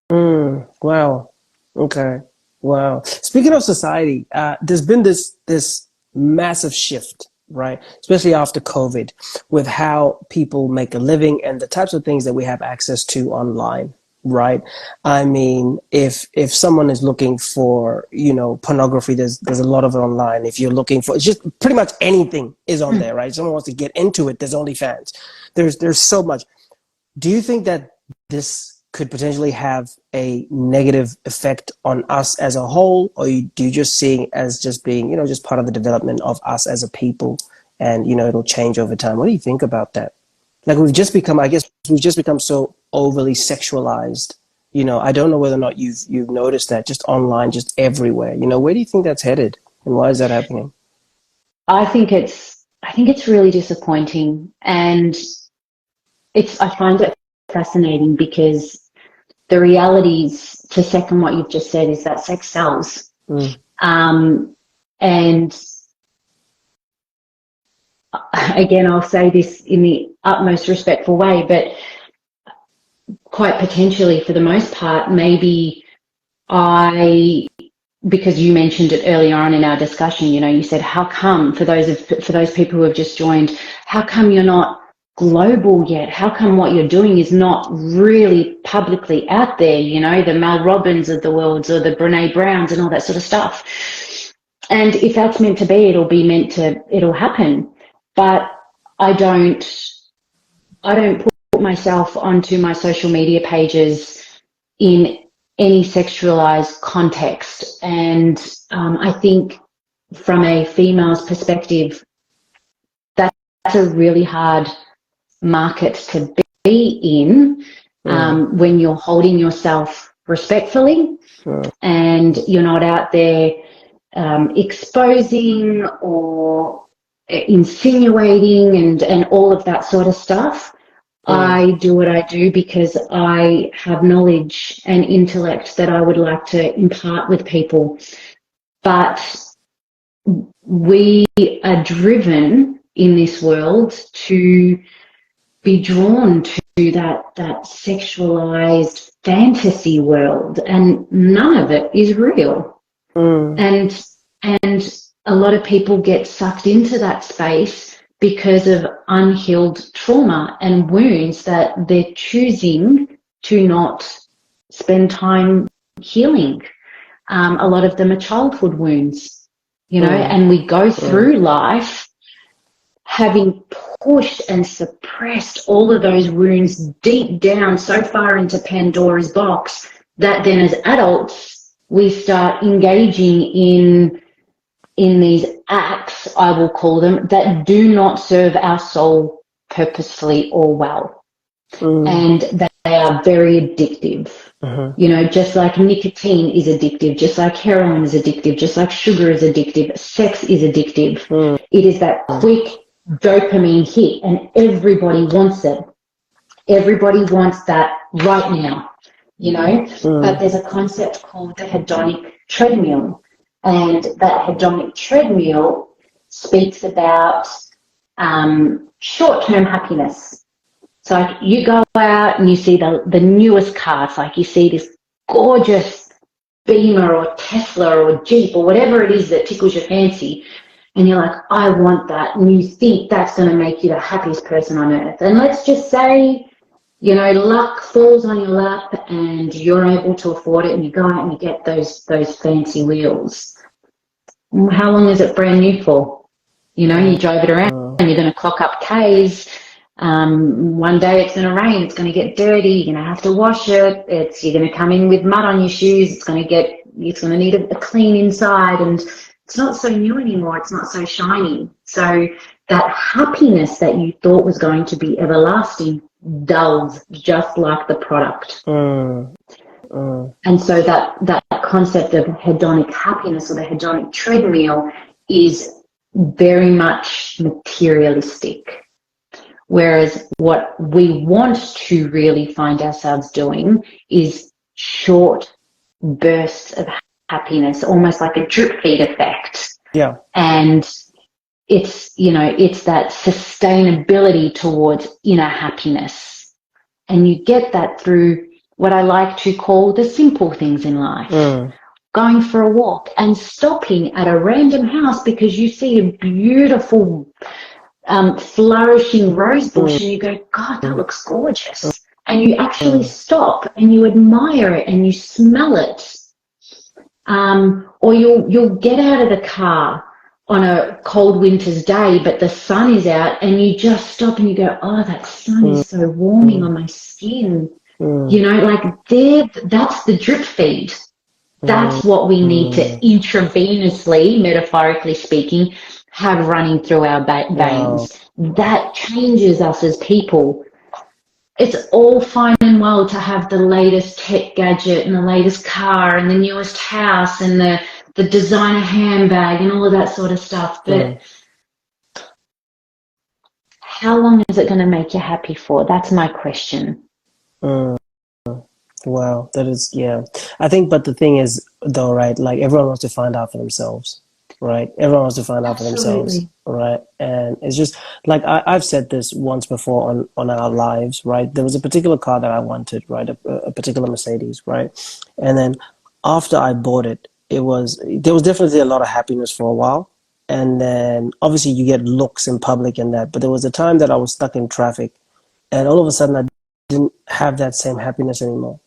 Wow. Okay. Wow. Speaking of society, there's been this massive shift, right? Especially after COVID, with how people make a living and the types of things that we have access to online, right? I mean, if someone is looking for, you know, pornography, there's a lot of it online. If you're looking for, it's just pretty much anything is on there, right? Someone wants to get into it, there's OnlyFans. There's so much. Do you think that this could potentially have a negative effect on us as a whole, or do you just see it as just being, you know, just part of the development of us as a people, and, you know, it'll change over time? What do you think about that? Like, we've just become so overly sexualized. You know, I don't know whether or not you've noticed that, just online, just everywhere. You know, where do you think that's headed, and why is that happening? I think it's really disappointing, and I find it fascinating because the reality is, to second what you've just said, is that sex sells. And again, I'll say this in the utmost respectful way, but quite potentially, for the most part, maybe because you mentioned it earlier on in our discussion, you know, you said, how come, for those people who have just joined, how come you're not global yet? How come what you're doing is not really publicly out there? You know, the Mel Robbins of the world, or the Brene Browns and all that sort of stuff. And if that's meant to be, it'll happen. But I don't put myself onto my social media pages in any sexualized context. And I think from a female's perspective, that's a really hard market to be in, when you're holding yourself respectfully, and you're not out there exposing or insinuating and all of that sort of stuff. I do what I do because I have knowledge and intellect that I would like to impart with people. But we are driven in this world to be drawn to that sexualized fantasy world, and none of it is real. And a lot of people get sucked into that space because of unhealed trauma and wounds that they're choosing to not spend time healing. A lot of them are childhood wounds, you know, and we go through life having pushed and suppressed all of those wounds deep down so far into Pandora's box that then as adults we start engaging in these acts, I will call them, that do not serve our soul purposefully or well. And they are very addictive. You know, just like nicotine is addictive, just like heroin is addictive, just like sugar is addictive, sex is addictive. It is that quick dopamine hit, and everybody wants it. Everybody wants that right now, you know. But there's a concept called the hedonic treadmill, and that hedonic treadmill speaks about short-term happiness. So like, you go out and you see the newest cars, like you see this gorgeous Beamer or Tesla or Jeep or whatever it is that tickles your fancy, and you're like, I want that, and you think that's going to make you the happiest person on earth. And let's just say, you know, luck falls on your lap and you're able to afford it, and you go out and you get those fancy wheels. How long is it brand new for? You know, you drove it around and you're going to clock up Ks. One day it's going to rain, it's going to get dirty, you're going to have to wash it, you're going to come in with mud on your shoes, it's going to need a clean inside, and it's not so new anymore, it's not so shiny. So that happiness that you thought was going to be everlasting dulls, just like the product. And so that concept of hedonic happiness, or the hedonic treadmill, is very much materialistic. Whereas what we want to really find ourselves doing is short bursts of happiness, almost like a drip feed effect. Yeah. And it's, you know, it's that sustainability towards inner happiness. And you get that through what I like to call the simple things in life. going for a walk and stopping at a random house because you see a beautiful flourishing rose bush and you go, God, that looks gorgeous. And you actually stop and you admire it and you smell it. Or you'll get out of the car on a cold winter's day, but the sun is out and you just stop and you go, oh, that sun is so warming on my skin. You know, like that's the drip feed. That's what we need to intravenously, metaphorically speaking, have running through our veins. That changes us as people. It's all fine and well to have the latest tech gadget and the latest car and the newest house and the designer handbag and all of that sort of stuff. But how long is it going to make you happy for? That's my question. Wow, that is, yeah. I think, but the thing is, though, right, like everyone wants to find out for themselves, right? Everyone wants to find out for themselves, right? And it's just like I've said this once before on our lives, right? There was a particular car that I wanted, right? A particular Mercedes, right? And then after I bought it, there was definitely a lot of happiness for a while. And then obviously you get looks in public and that, but there was a time that I was stuck in traffic and all of a sudden I didn't have that same happiness anymore.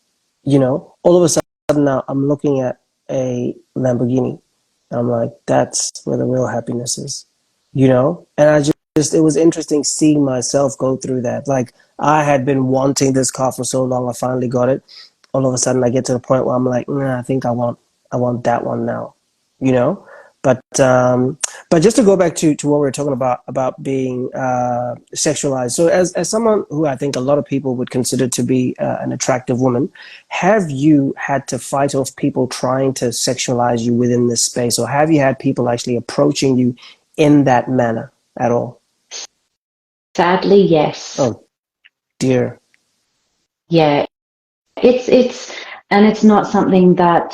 You know, all of a sudden now I'm looking at a Lamborghini and I'm like, that's where the real happiness is, you know? And I just, it was interesting seeing myself go through that. Like I had been wanting this car for so long, I finally got it. All of a sudden I get to the point where I'm like, nah, I think I want that one now, you know? But just to go back to what we were talking about being sexualized. So as someone who I think a lot of people would consider to be an attractive woman, have you had to fight off people trying to sexualize you within this space, or have you had people actually approaching you in that manner at all? Sadly, yes. Oh, dear. Yeah, it's not something that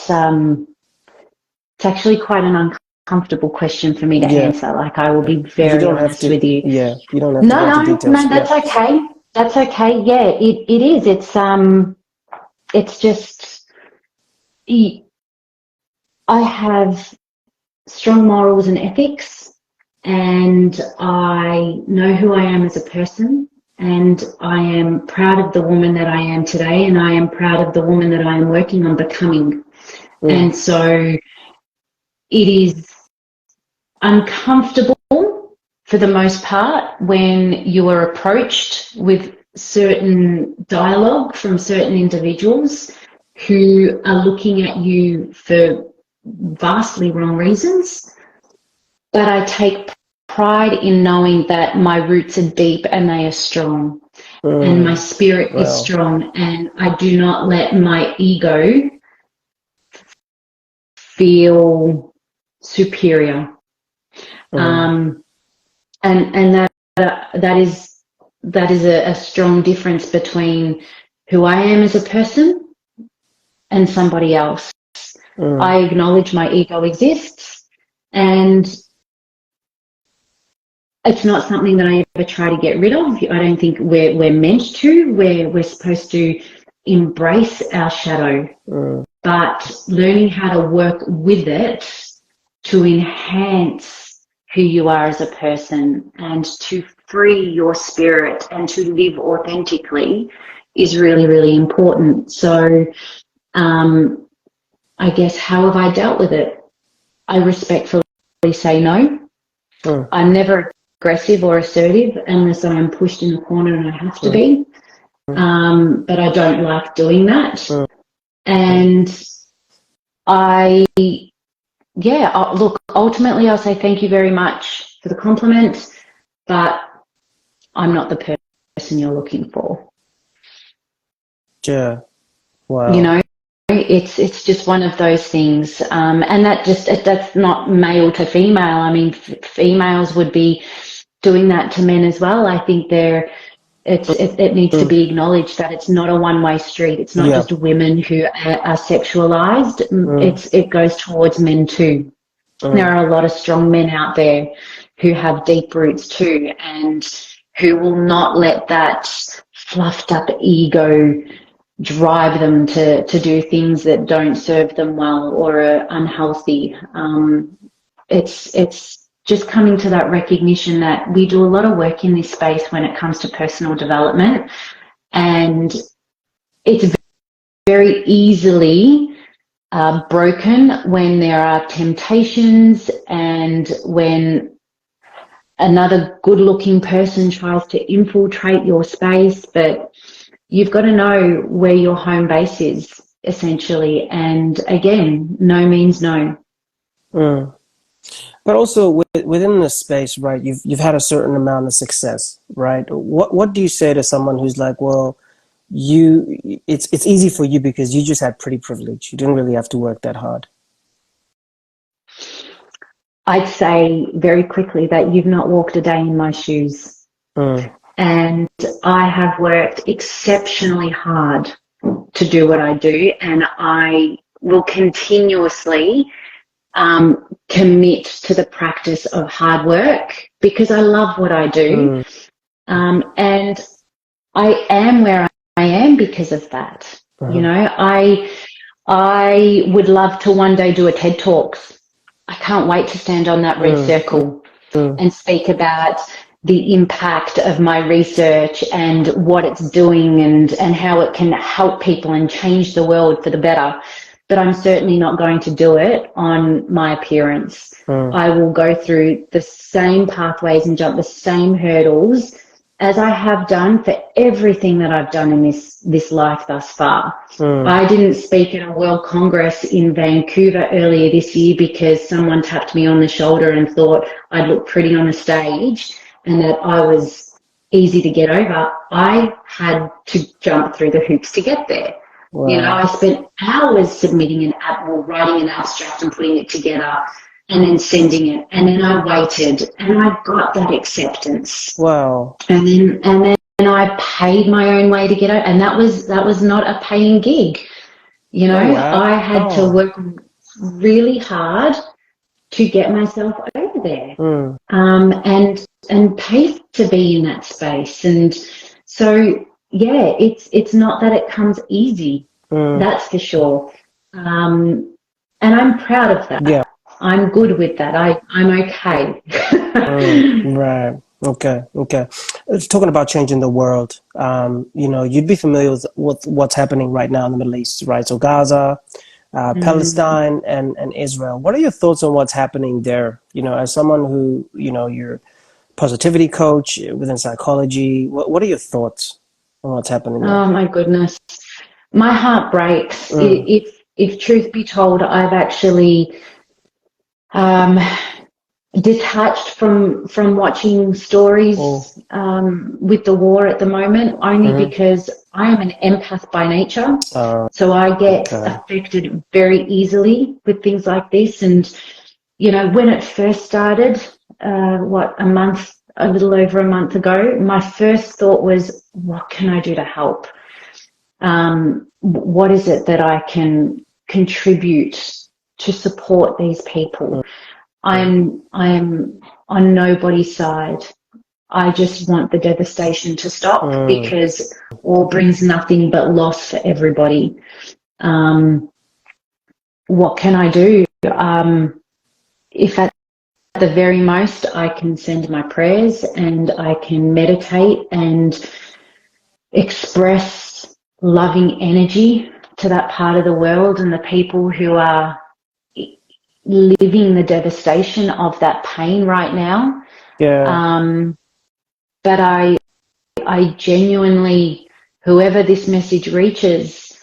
it's actually quite an uncomfortable question for me to answer. Like I will be very honest with you. Yeah, you don't have to go into details. No, that's okay. That's okay. Yeah, it is. It's just I have strong morals and ethics, and I know who I am as a person, and I am proud of the woman that I am today, and I am proud of the woman that I am working on becoming. And so it is uncomfortable for the most part when you are approached with certain dialogue from certain individuals who are looking at you for vastly wrong reasons. But I take pride in knowing that my roots are deep and they are strong, and my spirit is strong, and I do not let my ego feel superior. And that is a strong difference between who I am as a person and somebody else. I acknowledge my ego exists, and it's not something that I ever try to get rid of. I don't think we're meant to. We're supposed to embrace our shadow, but learning how to work with it to enhance who you are as a person and to free your spirit and to live authentically is really, really important. So I guess, how have I dealt with it? I respectfully say no. I'm never aggressive or assertive unless I am pushed in a corner and I have to be. But I don't like doing that. And look, ultimately I'll say thank you very much for the compliment, but I'm not the person you're looking for. Yeah. Wow. You know, it's just one of those things. And that's not male to female. I mean, females would be doing that to men as well. I think it needs to be acknowledged that it's not a one-way street. It's not just women who are sexualized. It goes towards men too. There are a lot of strong men out there who have deep roots too, and who will not let that fluffed up ego drive them to do things that don't serve them well or are unhealthy. It's just coming to that recognition that we do a lot of work in this space when it comes to personal development, and it's very easily broken when there are temptations and when another good-looking person tries to infiltrate your space. But you've got to know where your home base is, essentially. And again, no means no. Mm. But also within the space, right? You've had a certain amount of success, right? What do you say to someone who's like, well, it's easy for you because you just had pretty privilege. You didn't really have to work that hard. I'd say very quickly that you've not walked a day in my shoes. Mm. And I have worked exceptionally hard to do what I do, and I will continuously commit to the practice of hard work because I love what I do. And I am where I am because of that. You know, I would love to one day do a TED Talks. I can't wait to stand on that red circle and speak about the impact of my research and what it's doing and how it can help people and change the world for the better. But I'm certainly not going to do it on my appearance. I will go through the same pathways and jump the same hurdles as I have done for everything that I've done in this life thus far. I didn't speak at a World Congress in Vancouver earlier this year because someone tapped me on the shoulder and thought I'd look pretty on the stage and that I was easy to get over. I had to jump through the hoops to get there. Wow. You know, I spent hours submitting writing an abstract and putting it together and then sending it. And then I waited and I got that acceptance. Wow. And then I paid my own way to get out. And that was not a paying gig. You know, I had to work really hard to get myself over there. And pay to be in that space. And so, yeah, it's not that it comes easy. That's for sure. And I'm proud of that. Yeah. I'm good with that. I'm okay. Right. Okay. Talking about changing the world, you know, you'd be familiar with what's happening right now in the Middle East, right? So Gaza, Palestine, and Israel. What are your thoughts on what's happening there? You know, as someone who, you know, you're a positivity coach within psychology, what are your thoughts on what's happening there? Oh my goodness. My heart breaks. If truth be told, I've actually detached from watching stories with the war at the moment, only because I am an empath by nature. So I get affected very easily with things like this. And, you know, when it first started, a little over a month ago, my first thought was, what can I do to help? What is it that I can contribute to support these people? I am on nobody's side. I just want the devastation to stop because war brings nothing but loss for everybody. What can I do? If at the very most I can send my prayers and I can meditate and express loving energy to that part of the world and the people who are living the devastation of that pain right now. But I genuinely, whoever this message reaches,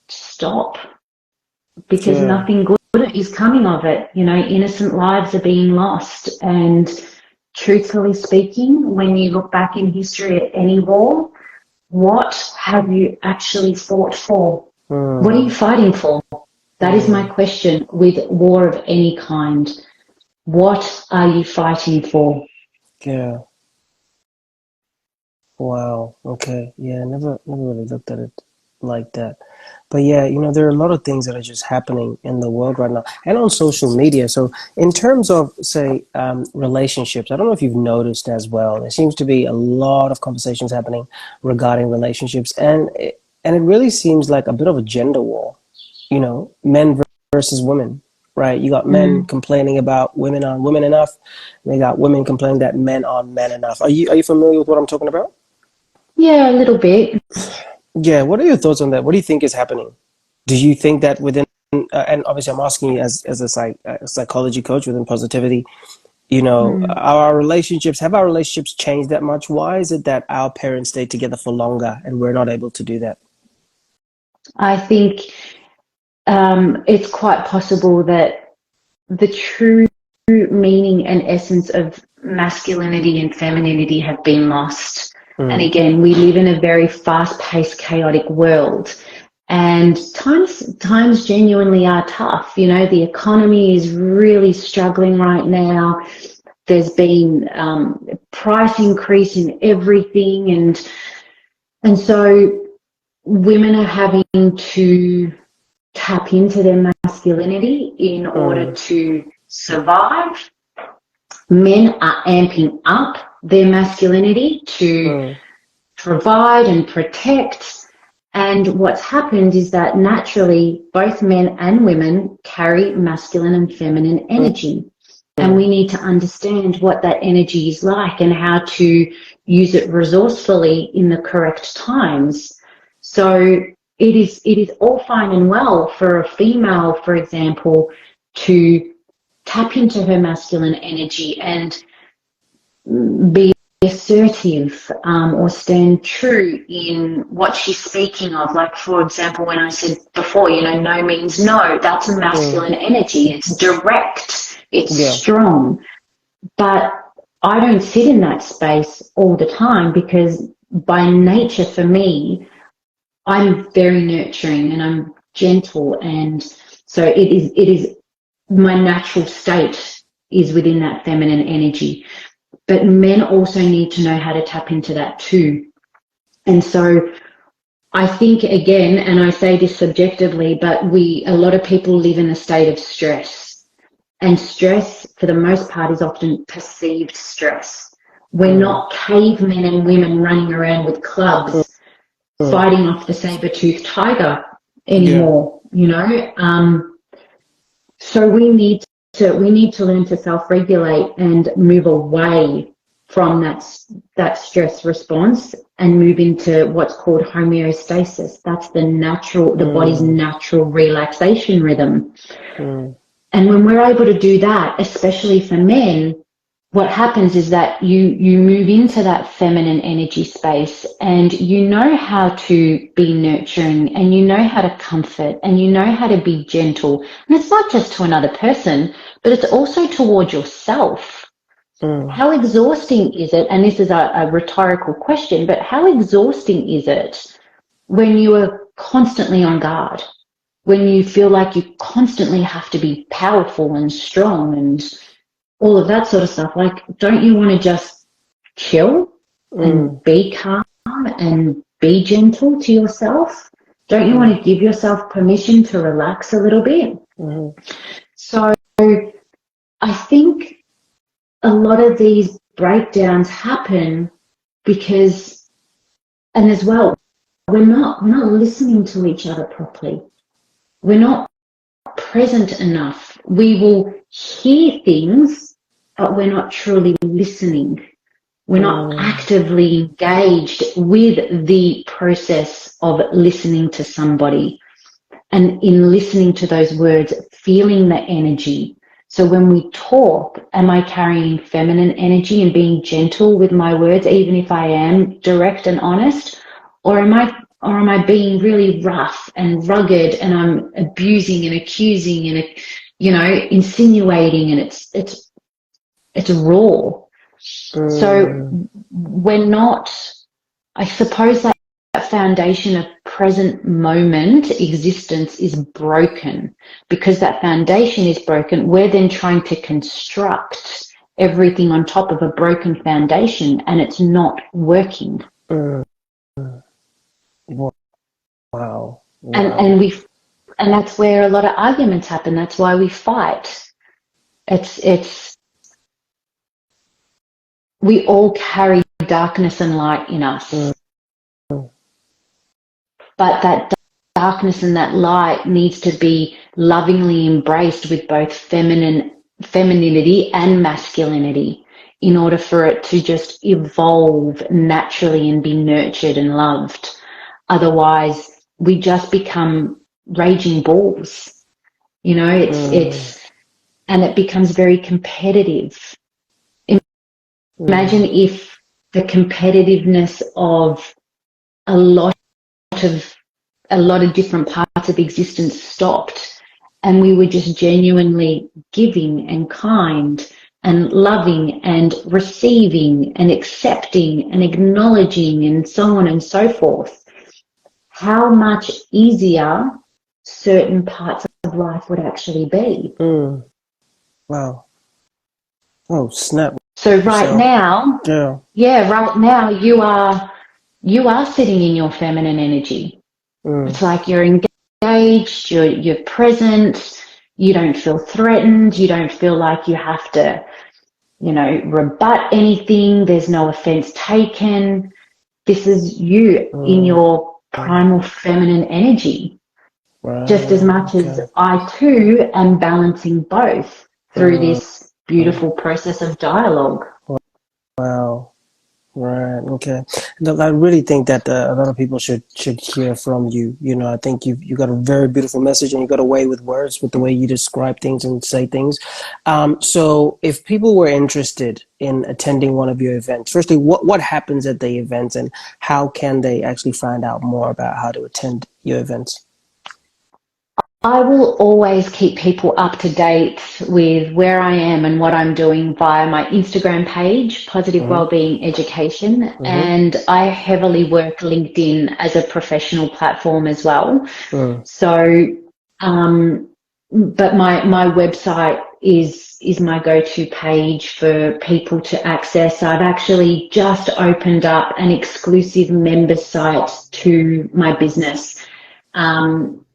stop, because nothing good is coming of it. You know, innocent lives are being lost. And truthfully speaking, when you look back in history at any war, what have you actually fought for? What are you fighting for? That is my question with war of any kind. What are you fighting for? Yeah. Wow. Okay. Yeah, never really looked at it like that. But yeah, you know, there are a lot of things that are just happening in the world right now and on social media. So in terms of, say, relationships, I don't know if you've noticed as well, there seems to be a lot of conversations happening regarding relationships. And and it really seems like a bit of a gender war, men versus women, right? You got men complaining about women aren't women enough, and they got women complaining that men aren't men enough. Are you familiar with what I'm talking about? Yeah, a little bit. Yeah, what are your thoughts on that? What do you think is happening? Do you think that within, and obviously I'm asking you as a psychology coach within positivity, have our relationships changed that much? Why is it that our parents stay together for longer and we're not able to do that? I think it's quite possible that the true meaning and essence of masculinity and femininity have been lost. And again, we live in a very fast-paced, chaotic world. And times genuinely are tough. The economy is really struggling right now. There's been price increase in everything, and so women are having to tap into their masculinity in order to survive. Men are amping up their masculinity to provide and protect. And what's happened is that naturally both men and women carry masculine and feminine energy. And we need to understand what that energy is like and how to use it resourcefully in the correct times. So it is all fine and well for a female, for example, to tap into her masculine energy and be assertive or stand true in what she's speaking of. Like, for example, when I said before, no means no, that's a masculine energy. It's direct, it's strong. But I don't sit in that space all the time because by nature for me, I'm very nurturing and I'm gentle, and so it is my natural state is within that feminine energy. But men also need to know how to tap into that too. And so I think, again, and I say this subjectively, but a lot of people live in a state of stress. And stress, for the most part, is often perceived stress. We're not cavemen and women running around with clubs fighting off the saber-toothed tiger anymore, So we need to learn to self-regulate and move away from that stress response and move into what's called homeostasis. That's the body's natural relaxation rhythm. And when we're able to do that, especially for men, what happens is that you move into that feminine energy space, and you know how to be nurturing, and you know how to comfort, and you know how to be gentle. And it's not just to another person, but it's also toward yourself. How exhausting is it? And this is a rhetorical question, but how exhausting is it when you are constantly on guard, when you feel like you constantly have to be powerful and strong and all of that sort of stuff? Like, don't you want to just chill and be calm and be gentle to yourself? Don't you want to give yourself permission to relax a little bit? So I think a lot of these breakdowns happen because, and as well, we're not listening to each other properly. We're not present enough. We will hear things, but we're not truly listening. We're not actively engaged with the process of listening to somebody. And in listening to those words, feeling the energy. So when we talk, am I carrying feminine energy and being gentle with my words, even if I am direct and honest? Or am I being really rough and rugged, and I'm abusing and accusing and, insinuating, and it's raw. So we're not, I suppose that foundation of present moment existence is broken. Because that foundation is broken, we're then trying to construct everything on top of a broken foundation, and it's not working. Wow. And that's where a lot of arguments happen. That's why we fight. We all carry darkness and light in us. but that darkness and that light needs to be lovingly embraced with both femininity and masculinity in order for it to just evolve naturally and be nurtured and loved. Otherwise, we just become raging bulls. You know, and it becomes very competitive. Imagine if the competitiveness of a lot of different parts of existence stopped, and we were just genuinely giving and kind and loving and receiving and accepting and acknowledging and so on and so forth. How much easier certain parts of life would actually be. Wow. Oh, snap. So right now, right now you are sitting in your feminine energy. It's like you're engaged, you're present, you don't feel threatened, you don't feel like you have to, rebut anything, there's no offense taken. This is you in your primal feminine energy. Wow. Just as much as I too am balancing both through this beautiful process of dialogue. Wow. Right. Okay. Look, I really think that a lot of people should hear from you. I think you got a very beautiful message, and you got a way with words, with the way you describe things and say things. So if people were interested in attending one of your events, firstly, what happens at the events, and how can they actually find out more about how to attend your events? I will always keep people up to date with where I am and what I'm doing via my Instagram page, Positive Wellbeing Education, and I heavily work LinkedIn as a professional platform as well. So, but my website is my go-to page for people to access. I've actually just opened up an exclusive member site to my business.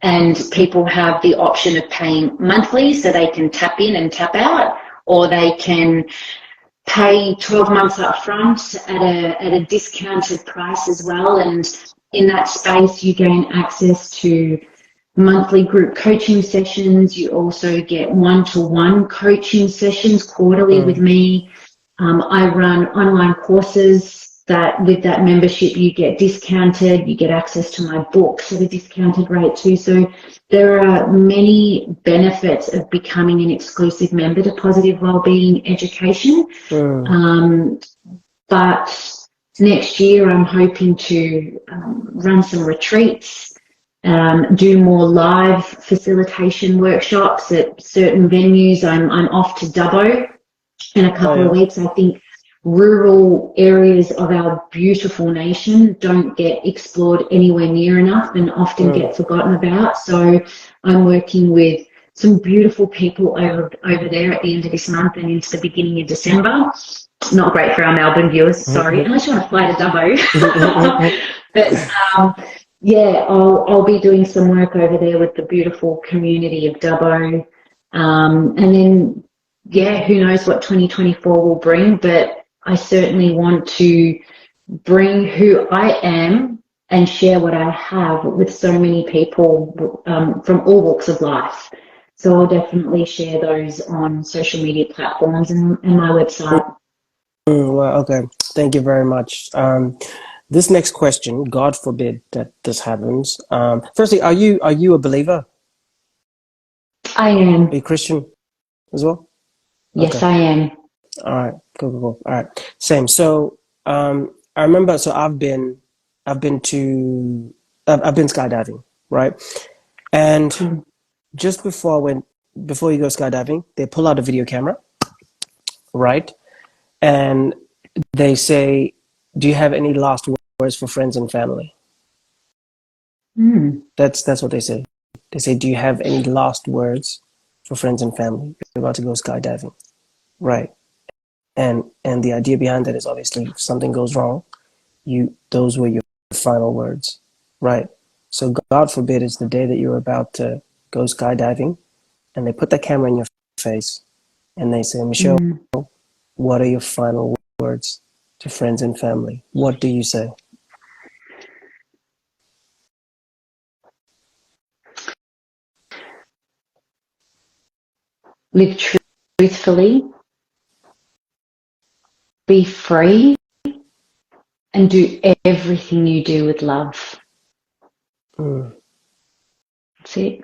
And people have the option of paying monthly, so they can tap in and tap out, or they can pay 12 months up front at a discounted price as well. And in that space, you gain access to monthly group coaching sessions. You also get one-to-one coaching sessions quarterly with me. I run online courses that with that membership you get discounted, you get access to my books at a discounted rate too. So there are many benefits of becoming an exclusive member to Positive Wellbeing Education. But next year I'm hoping to run some retreats, do more live facilitation workshops at certain venues. I'm off to Dubbo in a couple of weeks. I think rural areas of our beautiful nation don't get explored anywhere near enough and often get forgotten about. So I'm working with some beautiful people over there at the end of this month and into the beginning of December. Not great for our Melbourne viewers, sorry, unless you want to fly to Dubbo. But yeah, I'll be doing some work over there with the beautiful community of Dubbo. And then, yeah, who knows what 2024 will bring, but I certainly want to bring who I am and share what I have with so many people from all walks of life. So I'll definitely share those on social media platforms and my website. Well, okay. Thank you very much. This next question, God forbid that this happens. Firstly, are you a believer? I am. Are you Christian as well? Yes, okay. I am. All right, cool. All right, same. So, I remember. So I've been skydiving, right? And just before you go skydiving, they pull out a video camera, right? And they say, "Do you have any last words for friends and family?" That's what they say. They say, "Do you have any last words for friends and family? You're about to go skydiving," right? And the idea behind that is obviously if something goes wrong, those were your final words, right? So God forbid it's the day that you're about to go skydiving, and they put the camera in your face, and they say, "Michelle, what are your final words to friends and family?" What do you say? live truthfully, be free, and do everything you do with love. That's it.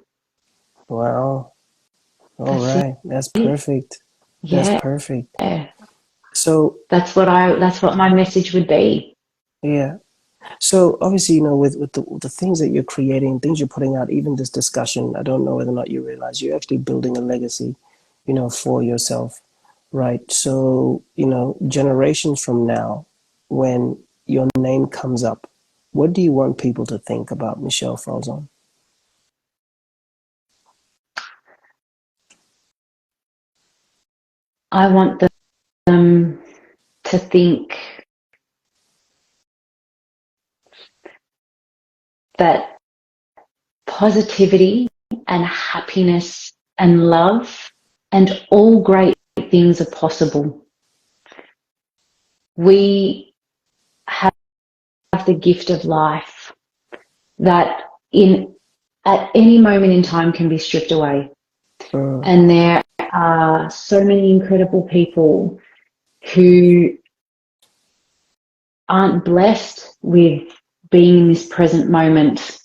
Wow. All That's right. That's perfect. That's Yeah. perfect. Yeah. So That's what my message would be. yeah. So obviously, you know, with the things that you're creating, things you're putting out, even this discussion, I don't know whether or not you realize you're actually building a legacy, you know, for yourself, right? So, you know, generations from now, when your name comes up, what do you want people to think about Michelle Falzon? I want them to think that positivity and happiness and love and all great things are possible. We have the gift of life that at any moment in time can be stripped away. And there are so many incredible people who aren't blessed with being in this present moment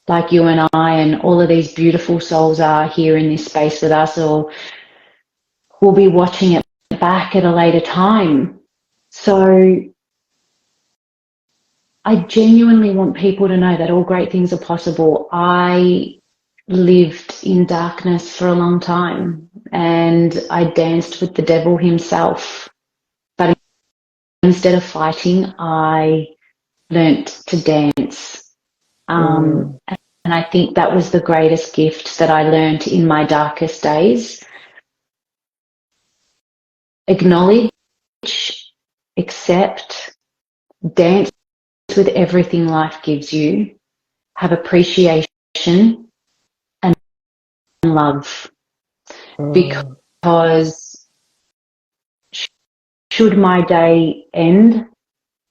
like you and I and all of these beautiful souls are here in this space with us, or will be watching it back at a later time. So I genuinely want people to know that all great things are possible. I lived in darkness for a long time and I danced with the devil himself. But instead of fighting, I learnt to dance. And I think that was the greatest gift that I learned in my darkest days. Acknowledge, accept, dance with everything life gives you, have appreciation and love. Because should my day end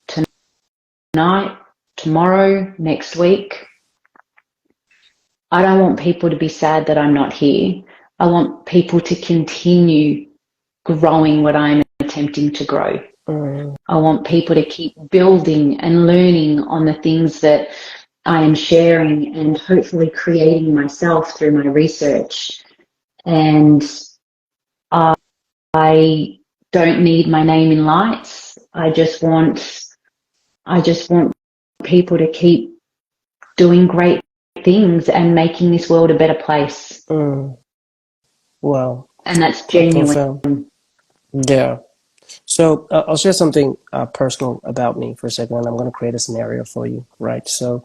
tonight, tomorrow, next week, I don't want people to be sad that I'm not here. I want people to continue growing what I'm attempting to grow. I want people to keep building and learning on the things that I am sharing and hopefully creating myself through my research. And I don't need my name in lights. I just want people to keep doing great things and making this world a better place. Wow. And that's genuine. Yeah. So I'll share something personal about me for a second, and I'm going to create a scenario for you, right? So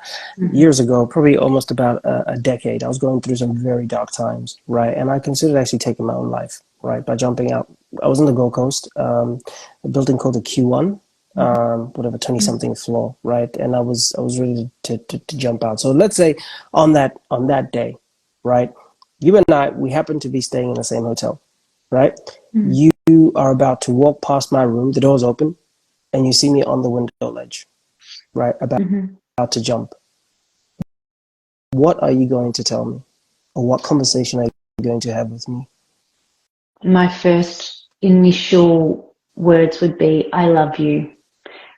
years ago, probably almost about a decade, I was going through some very dark times, right? And I considered actually taking my own life, right, by jumping out. I was on the Gold Coast, a building called the Q1, whatever, 20-something floor, right? And I was ready to jump out. So let's say on that day, right, you and I, we happen to be staying in the same hotel, right? You are about to walk past my room, the door's open, and you see me on the window ledge, right, about to jump. What are you going to tell me? Or what conversation are you going to have with me? My first initial words would be, I love you.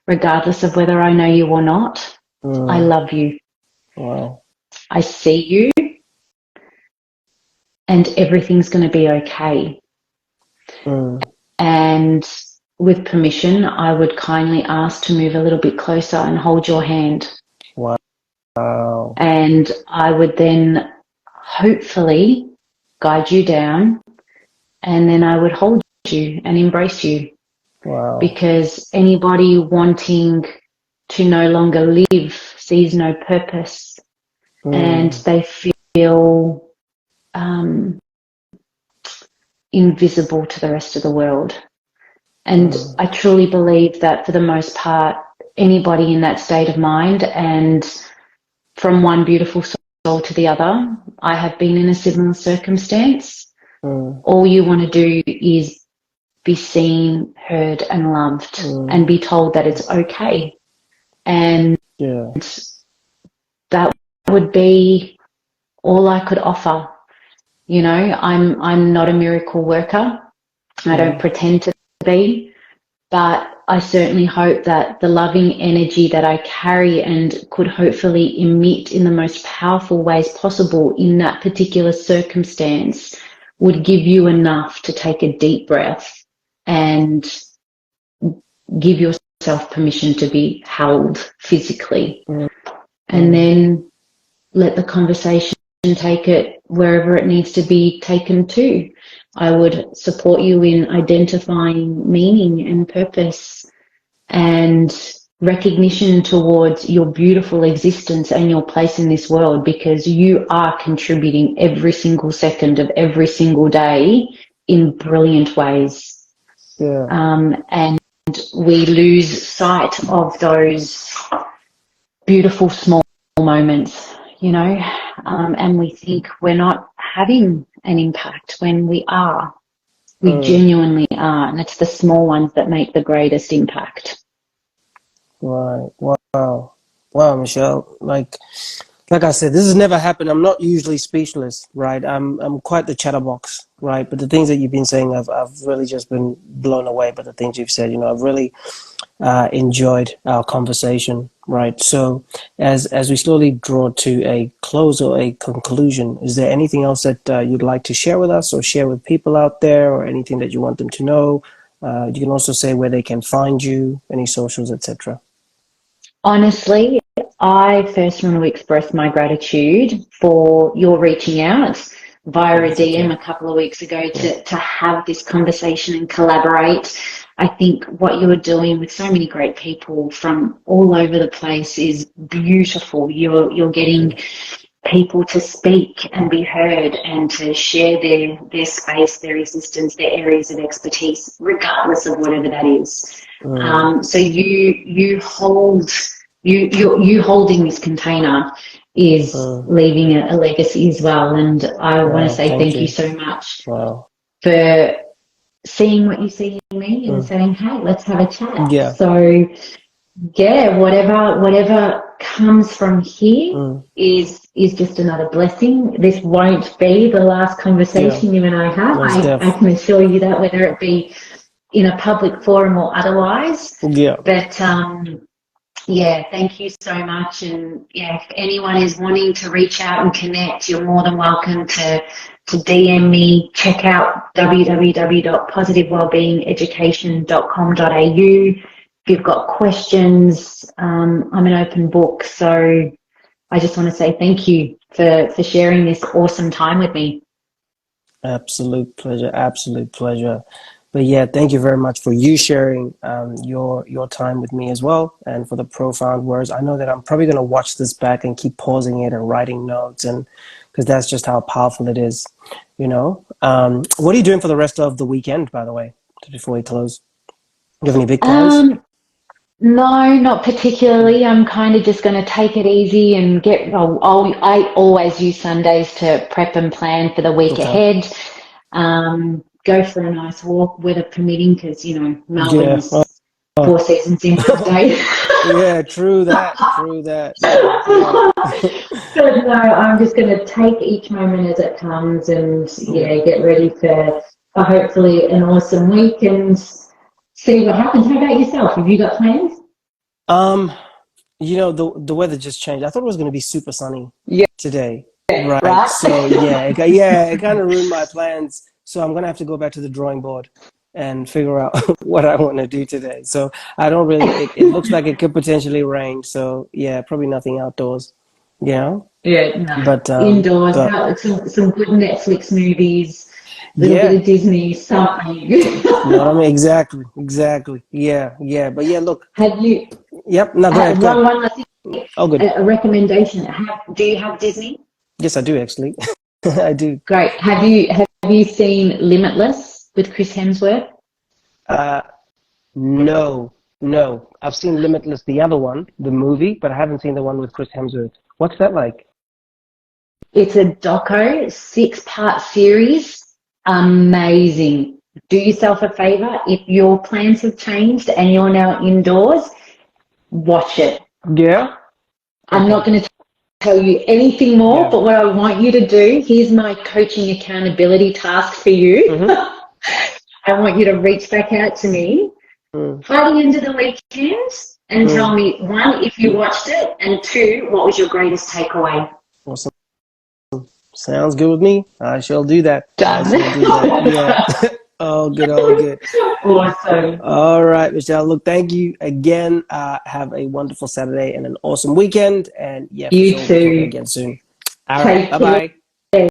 Regardless of whether I know you or not, I love you. Wow. I see you, and everything's going to be okay. And with permission, I would kindly ask to move a little bit closer and hold your hand. Wow. And I would then hopefully guide you down, and then I would hold you and embrace you. Wow. Because anybody wanting to no longer live sees no purpose, and they feel invisible to the rest of the world. And I truly believe that for the most part, anybody in that state of mind, and from one beautiful soul to the other, I have been in a similar circumstance. All you want to do is be seen, heard, and loved, and be told that it's okay. And that would be all I could offer. You know, I'm not a miracle worker. I don't pretend to be, but I certainly hope that the loving energy that I carry and could hopefully emit in the most powerful ways possible in that particular circumstance would give you enough to take a deep breath and give yourself permission to be held physically. And then let the conversation take it wherever it needs to be taken to. I would support you in identifying meaning and purpose and recognition towards your beautiful existence and your place in this world, because you are contributing every single second of every single day in brilliant ways. And we lose sight of those beautiful small moments, you know, and we think we're not having an impact when we are. We genuinely are, and it's the small ones that make the greatest impact. Right. Wow. Wow, Michelle. Like I said, this has never happened. I'm not usually speechless, right? I'm quite the chatterbox, right? But the things that you've been saying, I've really just been blown away by the things you've said. You know, I've really enjoyed our conversation, right? So as we slowly draw to a close or a conclusion, is there anything else that you'd like to share with us or share with people out there, or anything that you want them to know? You can also say where they can find you, any socials, etc. Honestly, I first want to express my gratitude for your reaching out via a DM a couple of weeks ago to have this conversation and collaborate. I think what you are doing with so many great people from all over the place is beautiful. You're getting people to speak and be heard and to share their space, their existence, their areas of expertise, regardless of whatever that is. So you holding this container is leaving a legacy as well. And I want to say thank you so much for seeing what you see in me and saying, hey, let's have a chat. So yeah, whatever comes from here is just another blessing. This won't be the last conversation you and I have. I can assure you that, whether it be in a public forum or otherwise. But yeah, thank you so much. And yeah, if anyone is wanting to reach out and connect, you're more than welcome to DM me. Check out www.positivewellbeingeducation.com.au. If you've got questions, I'm an open book. So I just want to say thank you for sharing this awesome time with me. Absolute pleasure. Absolute pleasure. But yeah, thank you very much for you sharing your time with me as well, and for the profound words. I know that I'm probably going to watch this back and keep pausing it and writing notes, and because that's just how powerful it is, you know. What are you doing for the rest of the weekend, by the way, before we close? Do you have any big plans? No, not particularly. I'm kind of just going to take it easy and I always use Sundays to prep and plan for the week ahead. Go for a nice walk, weather permitting, because, you know, Melbourne's 4 seasons in a day. Yeah, true that. But no, I'm just going to take each moment as it comes and, get ready for hopefully an awesome week and see what happens. How about yourself? Have you got plans? You know, the weather just changed. I thought it was going to be super sunny today. Right. So it kind of ruined my plans. So I'm going to have to go back to the drawing board and figure out what I want to do today. So I don't really, it looks like it could potentially rain. So yeah, probably nothing outdoors. Yeah. Yeah. No. But indoors, some good Netflix movies, little bit of Disney, something. You know what I mean? Exactly. Yeah. But yeah, look. Have you? Yep. No, go ahead. One last thing. Oh, good. A recommendation. Do you have Disney? Yes, I do actually. I do. Great. Have you seen Limitless with Chris Hemsworth? No. I've seen Limitless, the other one, the movie, but I haven't seen the one with Chris Hemsworth. What's that like? It's a doco 6-part series. Amazing. Do yourself a favor. If your plans have changed and you're now indoors, watch it. Yeah. I'm not going to tell you anything more, Yeah. but what I want you to do, here's my coaching accountability task for you. Mm-hmm. I want you to reach back out to me by the end of the weekend and tell me, one, if you watched it, and two, what was your greatest takeaway? Awesome. Sounds good with me. I shall do that. Done. I shall do that. Yeah. All good, all good. Awesome. All right, Michelle. Look, thank you again. Have a wonderful Saturday and an awesome weekend. And yeah, for You sure, we'll talk too. again soon. All right. Take Bye care. bye.